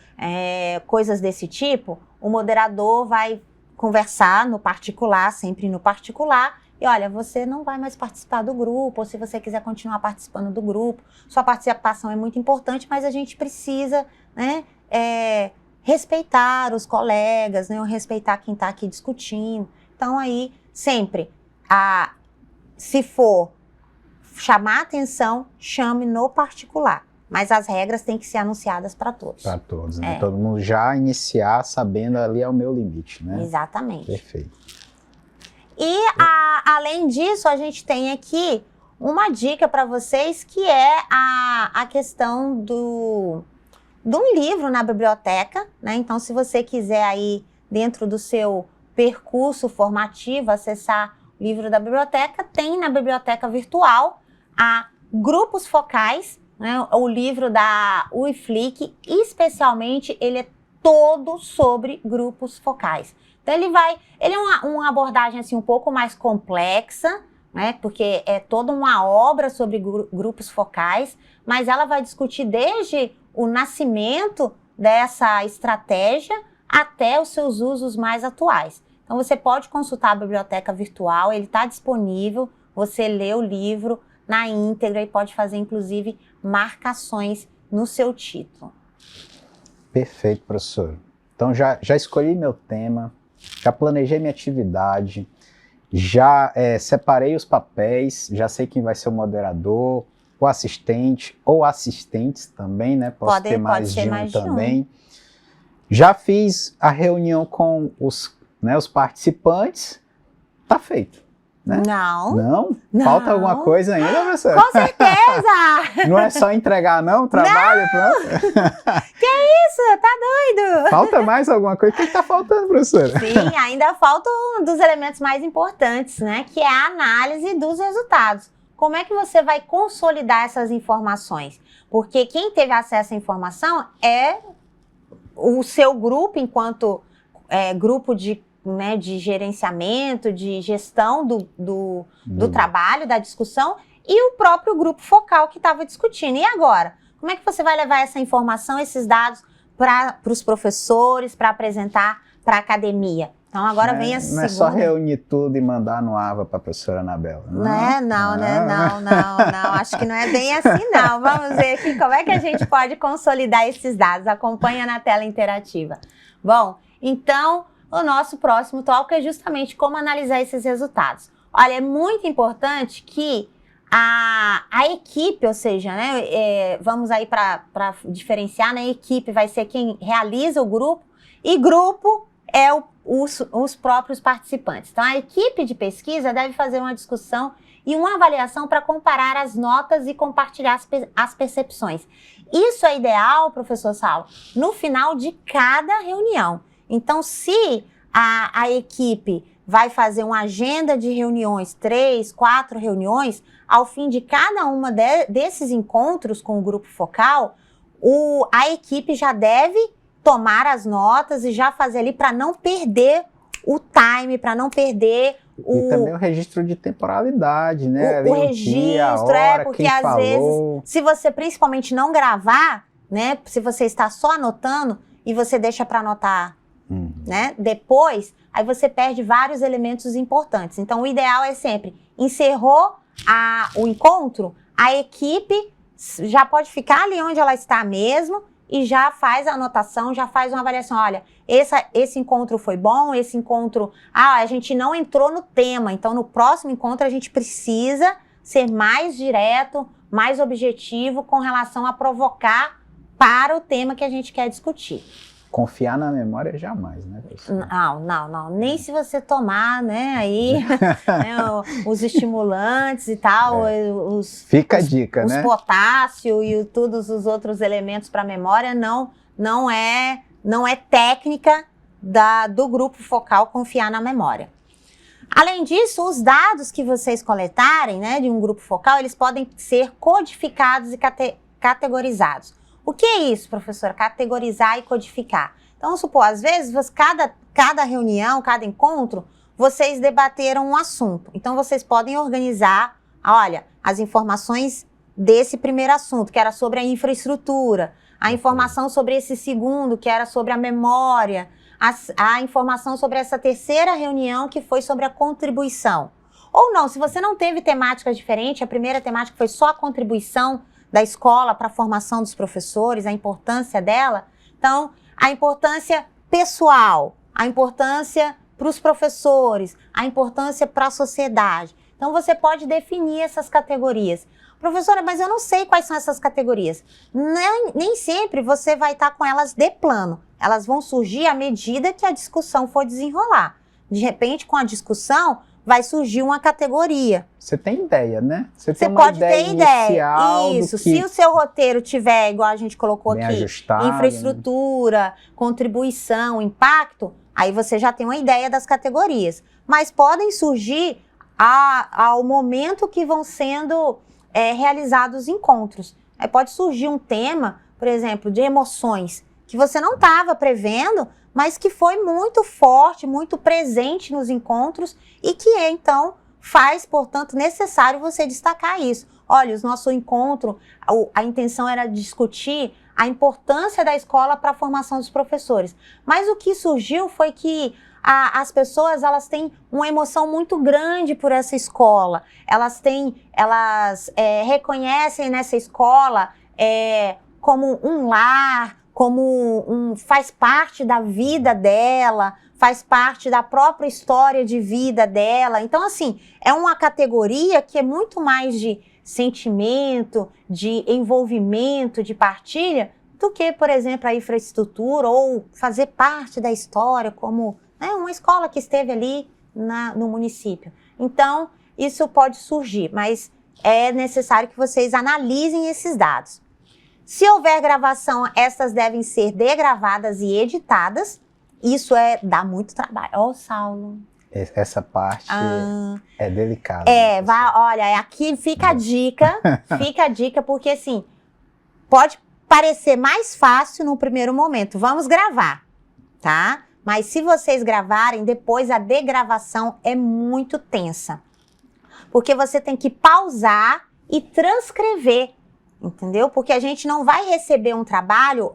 coisas desse tipo, o moderador vai conversar no particular, sempre no particular, e olha, você não vai mais participar do grupo, ou se você quiser continuar participando do grupo, sua participação é muito importante, mas a gente precisa, né, respeitar os colegas, né, respeitar quem está aqui discutindo. Então aí, sempre, se for chamar atenção, chame no particular. Mas as regras têm que ser anunciadas para todos. Para todos, né? Todo mundo já iniciar sabendo ali é o meu limite, né? Exatamente. Perfeito. E, além disso, a gente tem aqui uma dica para vocês, que é a questão de um livro na biblioteca, né? Então, se você quiser aí, dentro do seu percurso formativo, acessar o livro da biblioteca, tem na biblioteca virtual grupos focais, né? O livro da UiFlic, especialmente, ele é todo sobre grupos focais. Então, ele é uma abordagem assim, um pouco mais complexa, né? Porque é toda uma obra sobre grupos focais, mas ela vai discutir desde o nascimento dessa estratégia até os seus usos mais atuais. Então, você pode consultar a biblioteca virtual, ele está disponível, você lê o livro na íntegra e pode fazer, inclusive, marcações no seu título. Perfeito, professor. Então, já escolhi meu tema, já planejei minha atividade, já separei os papéis, já sei quem vai ser o moderador, o assistente ou assistentes também, né? Posso ter mais de um também. Já fiz a reunião com os participantes, tá feito. Né? Não? Falta alguma coisa ainda, professora? Com certeza! Não é só entregar, não? Trabalho, pronto? Que isso? Tá doido? Falta mais alguma coisa? O que tá faltando, professora? Sim, ainda falta um dos elementos mais importantes, né? Que é a análise dos resultados. Como é que você vai consolidar essas informações? Porque quem teve acesso à informação é o seu grupo, enquanto grupo de gerenciamento, de gestão do trabalho, da discussão, e o próprio grupo focal que estava discutindo. E agora? Como é que você vai levar essa informação, esses dados, para os professores, para apresentar para a academia? Então, agora vem a segunda... Não é só reunir tudo e mandar no AVA para a professora Anabela. Não. Acho que não é bem assim, não. Vamos ver aqui como é que a gente pode consolidar esses dados. Acompanha na tela interativa. Bom, então... O nosso próximo tópico é justamente como analisar esses resultados. Olha, é muito importante que a equipe, ou seja, né, vamos aí para diferenciar, né, a equipe vai ser quem realiza o grupo, e grupo é os próprios participantes. Então, a equipe de pesquisa deve fazer uma discussão e uma avaliação para comparar as notas e compartilhar as percepções. Isso é ideal, professor Saulo, no final de cada reunião. Então, se a equipe vai fazer uma agenda de reuniões, 3, 4 reuniões, ao fim de cada uma desses encontros com o grupo focal, a equipe já deve tomar as notas e já fazer ali para não perder o time, para não perder E também o registro de temporalidade, né? O registro, porque às vezes, se você principalmente não gravar, né? Se você está só anotando e você deixa para anotar, né? Depois, aí você perde vários elementos importantes. Então, o ideal é sempre, encerrou o encontro, a equipe já pode ficar ali onde ela está mesmo e já faz a anotação, já faz uma avaliação. Olha, esse encontro foi bom, esse encontro... a gente não entrou no tema, então no próximo encontro a gente precisa ser mais direto, mais objetivo com relação a provocar para o tema que a gente quer discutir. Confiar na memória jamais, né, professor? Não. Nem se você tomar, né, aí, né, os estimulantes e tal, Fica a dica, os né? potássio e todos os outros elementos para a memória, não é técnica do grupo focal confiar na memória. Além disso, os dados que vocês coletarem, né, de um grupo focal, eles podem ser codificados e categorizados. O que é isso, professora? Categorizar e codificar. Então, vamos supor, às vezes, cada reunião, cada encontro, vocês debateram um assunto. Então, vocês podem organizar, olha, as informações desse primeiro assunto, que era sobre a infraestrutura, a informação sobre esse segundo, que era sobre a memória, a informação sobre essa terceira reunião, que foi sobre a contribuição. Ou não, se você não teve temática diferente, a primeira temática foi só a contribuição da escola para a formação dos professores, a importância dela. Então, a importância pessoal, a importância para os professores, a importância para a sociedade. Então, você pode definir essas categorias. Professora, mas eu não sei quais são essas categorias. Nem sempre você vai estar com elas de plano. Elas vão surgir à medida que a discussão for desenrolar. De repente, com a discussão, vai surgir uma categoria. Você tem ideia, né? Você pode ter ideia. Isso, se o seu roteiro tiver, igual a gente colocou aqui, ajustado, infraestrutura, né? Contribuição, impacto, aí você já tem uma ideia das categorias. Mas podem surgir ao momento que vão sendo realizados os encontros. Aí pode surgir um tema, por exemplo, de emoções, que você não estava prevendo, mas que foi muito forte, muito presente nos encontros e que, então, faz, portanto, necessário você destacar isso. Olha, o nosso encontro, a intenção era discutir a importância da escola para a formação dos professores. Mas o que surgiu foi que as pessoas, elas têm uma emoção muito grande por essa escola. Elas reconhecem nessa escola como um lar, como faz parte da vida dela, faz parte da própria história de vida dela. Então, assim, é uma categoria que é muito mais de sentimento, de envolvimento, de partilha, do que, por exemplo, a infraestrutura ou fazer parte da história como uma escola que esteve ali no município. Então, isso pode surgir, mas é necessário que vocês analisem esses dados. Se houver gravação, essas devem ser degravadas e editadas. Isso dá muito trabalho. Saulo. Essa parte é delicada. Olha, aqui fica a dica, porque assim, pode parecer mais fácil no primeiro momento. Vamos gravar, tá? Mas se vocês gravarem, depois a degravação é muito tensa. Porque você tem que pausar e transcrever. Entendeu? Porque a gente não vai receber um trabalho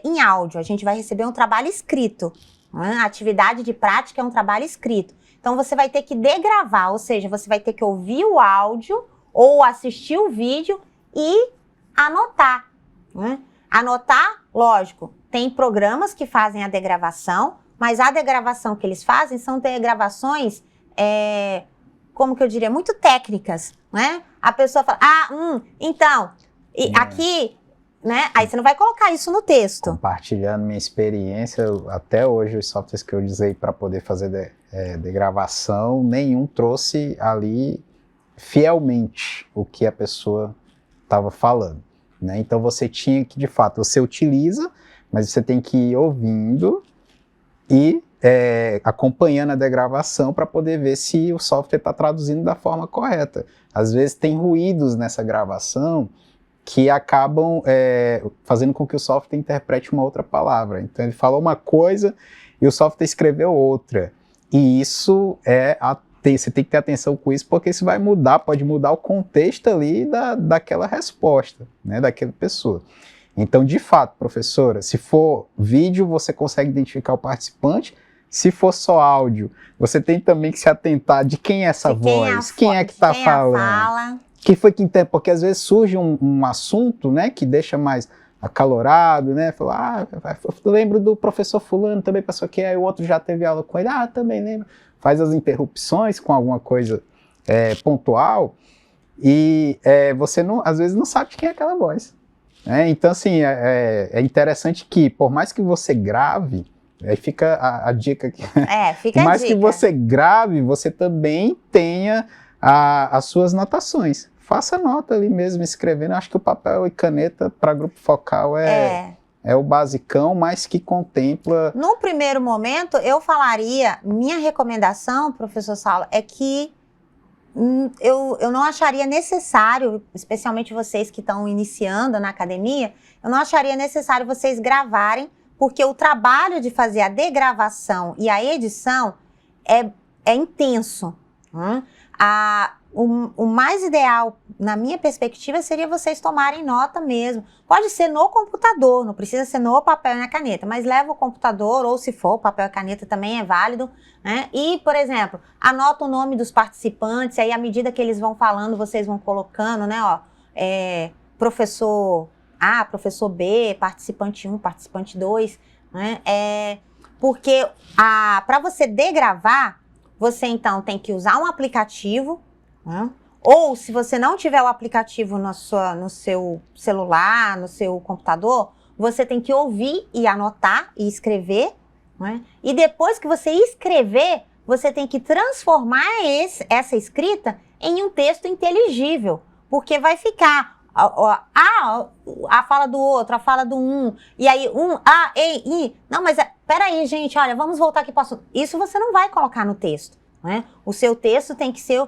em áudio, a gente vai receber um trabalho escrito. A atividade de prática é um trabalho escrito. Então, você vai ter que degravar, ou seja, você vai ter que ouvir o áudio ou assistir o vídeo e anotar. Anotar, lógico, tem programas que fazem a degravação, mas a degravação que eles fazem são degravações, como que eu diria, muito técnicas, né? A pessoa fala, então, aqui né? Aí você não vai colocar isso no texto. Compartilhando minha experiência, até hoje os softwares que eu usei para poder fazer de gravação, nenhum trouxe ali fielmente o que a pessoa estava falando, né? Então você tinha que, de fato, você utiliza, mas você tem que ir ouvindo e acompanhando a degravação para poder ver se o software está traduzindo da forma correta. Às vezes tem ruídos nessa gravação que acabam fazendo com que o software interprete uma outra palavra. Então ele falou uma coisa e o software escreveu outra. E isso você tem que ter atenção com isso, porque isso vai mudar, pode mudar o contexto ali daquela resposta, né, daquela pessoa. Então, de fato, professora, se for vídeo, você consegue identificar o participante. Se for só áudio, você tem também que se atentar de quem é essa voz, quem é que está falando. Que foi que entende, porque às vezes surge um assunto, né, que deixa mais acalorado, né, fala, eu lembro do professor fulano, também passou aqui, aí o outro já teve aula com ele, também lembro, faz as interrupções com alguma coisa pontual, e você não, às vezes não sabe de quem é aquela voz, né? Então assim, é interessante que, por mais que você grave, aí fica a dica aqui, fica por mais a dica. que você grave, você também tenha as suas anotações. Faça nota ali mesmo, escrevendo. Acho que o papel e caneta para grupo focal é o basicão, mas que contempla... No primeiro momento, eu falaria, minha recomendação, professor Saulo, é que eu não acharia necessário, especialmente vocês que estão iniciando na academia, eu não acharia necessário vocês gravarem, porque o trabalho de fazer a degravação e a edição é intenso. O mais ideal, na minha perspectiva, seria vocês tomarem nota mesmo. Pode ser no computador, não precisa ser no papel e na caneta, mas leva o computador, ou se for, papel e caneta também é válido, né? E, por exemplo, anota o nome dos participantes, aí à medida que eles vão falando, vocês vão colocando, né? Professor A, professor B, participante 1, participante 2, né? Porque para você degravar, você então tem que usar um aplicativo, né? Ou se você não tiver o aplicativo no seu celular, no seu computador, você tem que ouvir e anotar e escrever, né? E depois que você escrever, você tem que transformar essa escrita em um texto inteligível, porque vai ficar a fala do outro, a fala do um, e aí não, mas peraí, gente, olha, vamos voltar aqui para o assunto. Isso você não vai colocar no texto, né? O seu texto tem que ser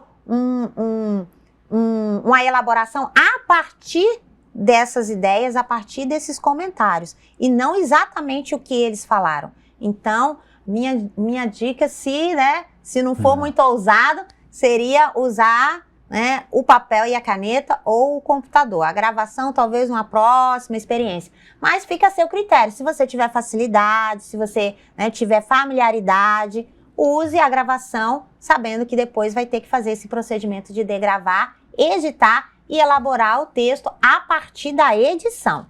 uma elaboração a partir dessas ideias, a partir desses comentários, e não exatamente o que eles falaram. Então, minha dica, se não for muito ousado, seria usar, né, o papel e a caneta ou o computador. A gravação, talvez uma próxima experiência. Mas fica a seu critério. Se você tiver facilidade, se você, né, tiver familiaridade, use a gravação, sabendo que depois vai ter que fazer esse procedimento de degravar, editar e elaborar o texto a partir da edição.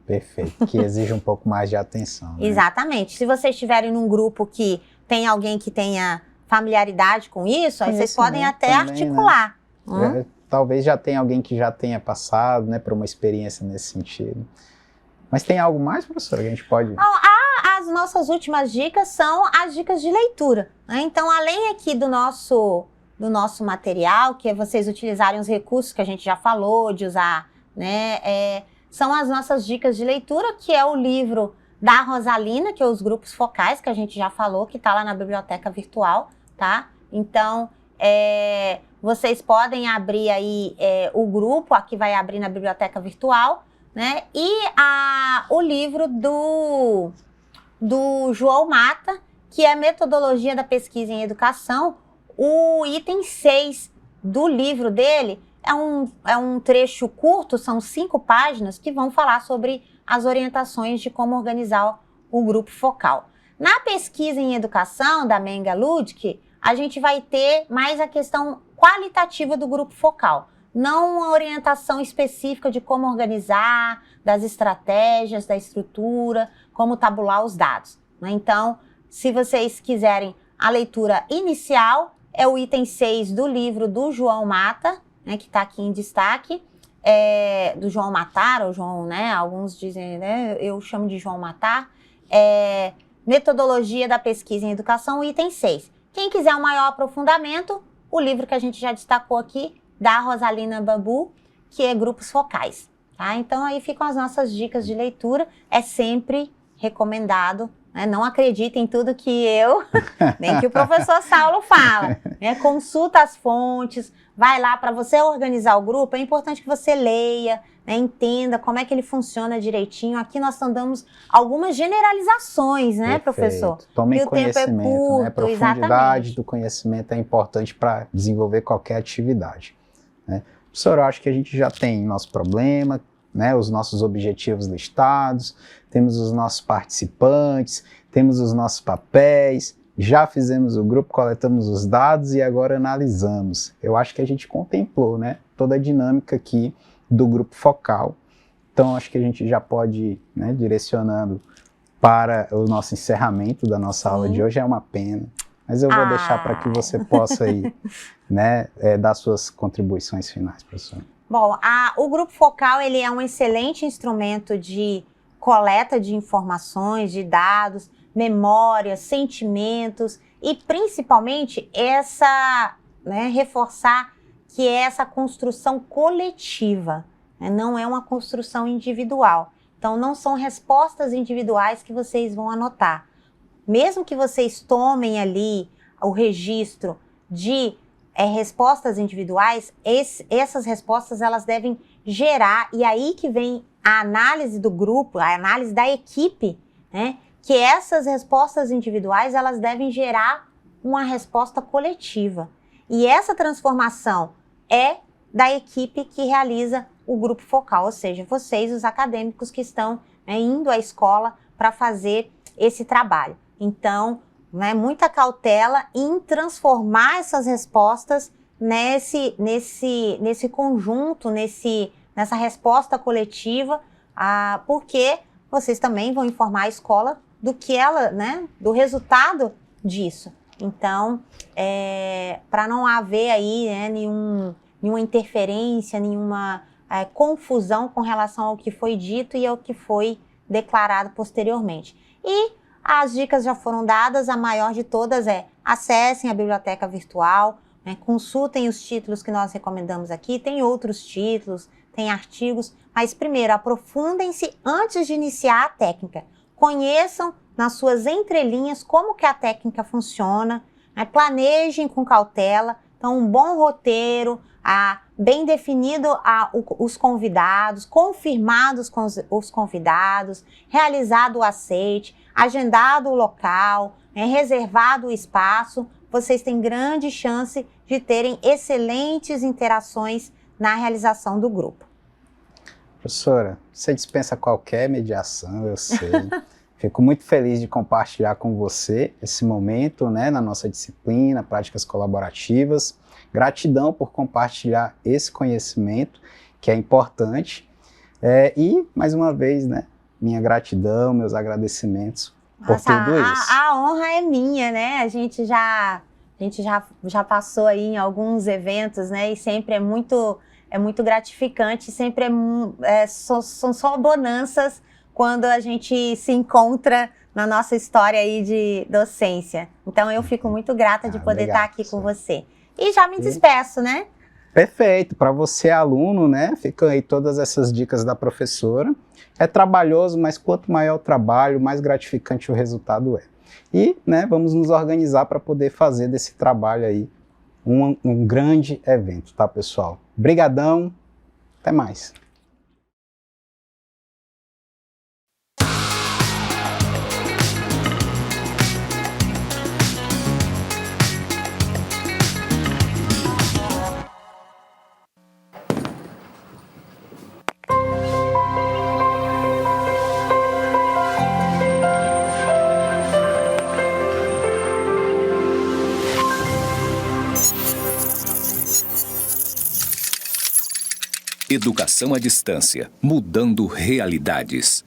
Perfeito, que exige um pouco mais de atenção, né? Exatamente. Se vocês estiverem num grupo que tem alguém que tenha familiaridade com isso, aí vocês podem até também, articular. Né? Talvez já tenha alguém que já tenha passado, né, por uma experiência nesse sentido. Mas tem algo mais, professora, que a gente pode... As nossas últimas dicas são as dicas de leitura, né? Então, além aqui do nosso material, que é vocês utilizarem os recursos que a gente já falou, de usar, né, são as nossas dicas de leitura, que é o livro da Rosalina, que é os grupos focais, que a gente já falou, que está lá na biblioteca virtual, tá? Então, vocês podem abrir aí o grupo, aqui vai abrir na biblioteca virtual, né? E o livro do João Mata, que é Metodologia da Pesquisa em Educação. O item 6 do livro dele é um trecho curto, são 5 páginas, que vão falar sobre as orientações de como organizar o grupo focal. Na pesquisa em educação, da Menga Ludwig, a gente vai ter mais a questão qualitativa do grupo focal, não uma orientação específica de como organizar, das estratégias, da estrutura, como tabular os dados, né? Então, se vocês quiserem a leitura inicial, é o item 6 do livro do João Mata, né, que está aqui em destaque. do João Matar, ou João, né? Alguns dizem, né? Eu chamo de João Matar. Metodologia da pesquisa em educação, item 6. Quem quiser um maior aprofundamento, o livro que a gente já destacou aqui, da Rosalina Bambu, que é Grupos Focais. Tá? Então, aí ficam as nossas dicas de leitura. É sempre recomendado, né? Não acredite em tudo que eu, nem que o professor Saulo fala. Né? Consulta as fontes, vai lá para você organizar o grupo. É importante que você leia, né? Entenda como é que ele funciona direitinho. Aqui nós damos algumas generalizações, né, professor? Tomem o tempo é conhecimento, curto, né? A profundidade exatamente. do conhecimento é importante para desenvolver qualquer atividade. Né? Professor, eu acho que a gente já tem nosso problema, né? Os nossos objetivos listados, temos os nossos participantes, temos os nossos papéis, já fizemos o grupo, coletamos os dados e agora analisamos. Eu acho que a gente contemplou, né, toda a dinâmica aqui do grupo focal. Então, acho que a gente já pode ir, né, direcionando para o nosso encerramento da nossa aula de hoje. É uma pena, mas eu vou deixar para que você possa aí, né, dar suas contribuições finais, professor. Bom, o grupo focal ele é um excelente instrumento de coleta de informações, de dados, memórias, sentimentos e principalmente reforçar que é essa construção coletiva, né? Não é uma construção individual. Então, não são respostas individuais que vocês vão anotar. Mesmo que vocês tomem ali o registro de respostas individuais, essas respostas elas devem gerar, e aí que vem a análise do grupo, a análise da equipe, né? Que essas respostas individuais elas devem gerar uma resposta coletiva. E essa transformação é da equipe que realiza o grupo focal, ou seja, vocês, os acadêmicos que estão, né, indo à escola para fazer esse trabalho. Então, né, muita cautela em transformar essas respostas nesse conjunto, nessa resposta coletiva, porque vocês também vão informar a escola do resultado disso. Então, para não haver aí, né, nenhuma interferência, nenhuma confusão com relação ao que foi dito e ao que foi declarado posteriormente. E as dicas já foram dadas, a maior de todas acessem a biblioteca virtual, né, consultem os títulos que nós recomendamos aqui, tem outros títulos, tem artigos, mas primeiro aprofundem-se antes de iniciar a técnica. Conheçam nas suas entrelinhas como que a técnica funciona, né, planejem com cautela, então um bom roteiro, bem definido os convidados, confirmados com os convidados, realizado o aceite, agendado o local, reservado o espaço, vocês têm grande chance de terem excelentes interações na realização do grupo. Professora, você dispensa qualquer mediação, eu sei. Fico muito feliz de compartilhar com você esse momento, né, na nossa disciplina, práticas colaborativas. Gratidão por compartilhar esse conhecimento, que é importante. E, mais uma vez, né, minha gratidão, meus agradecimentos por tudo isso. A honra é minha, né? A gente já passou aí em alguns eventos, né? E sempre é muito gratificante, sempre são só bonanças quando a gente se encontra na nossa história aí de docência. Então, eu fico muito grata de poder estar aqui com você. E já me despeço, né? Perfeito. Para você, aluno, né? Ficam aí todas essas dicas da professora. É trabalhoso, mas quanto maior o trabalho, mais gratificante o resultado é. E, né, vamos nos organizar para poder fazer desse trabalho aí um grande evento, tá, pessoal? Brigadão. Até mais. Educação à distância, mudando realidades.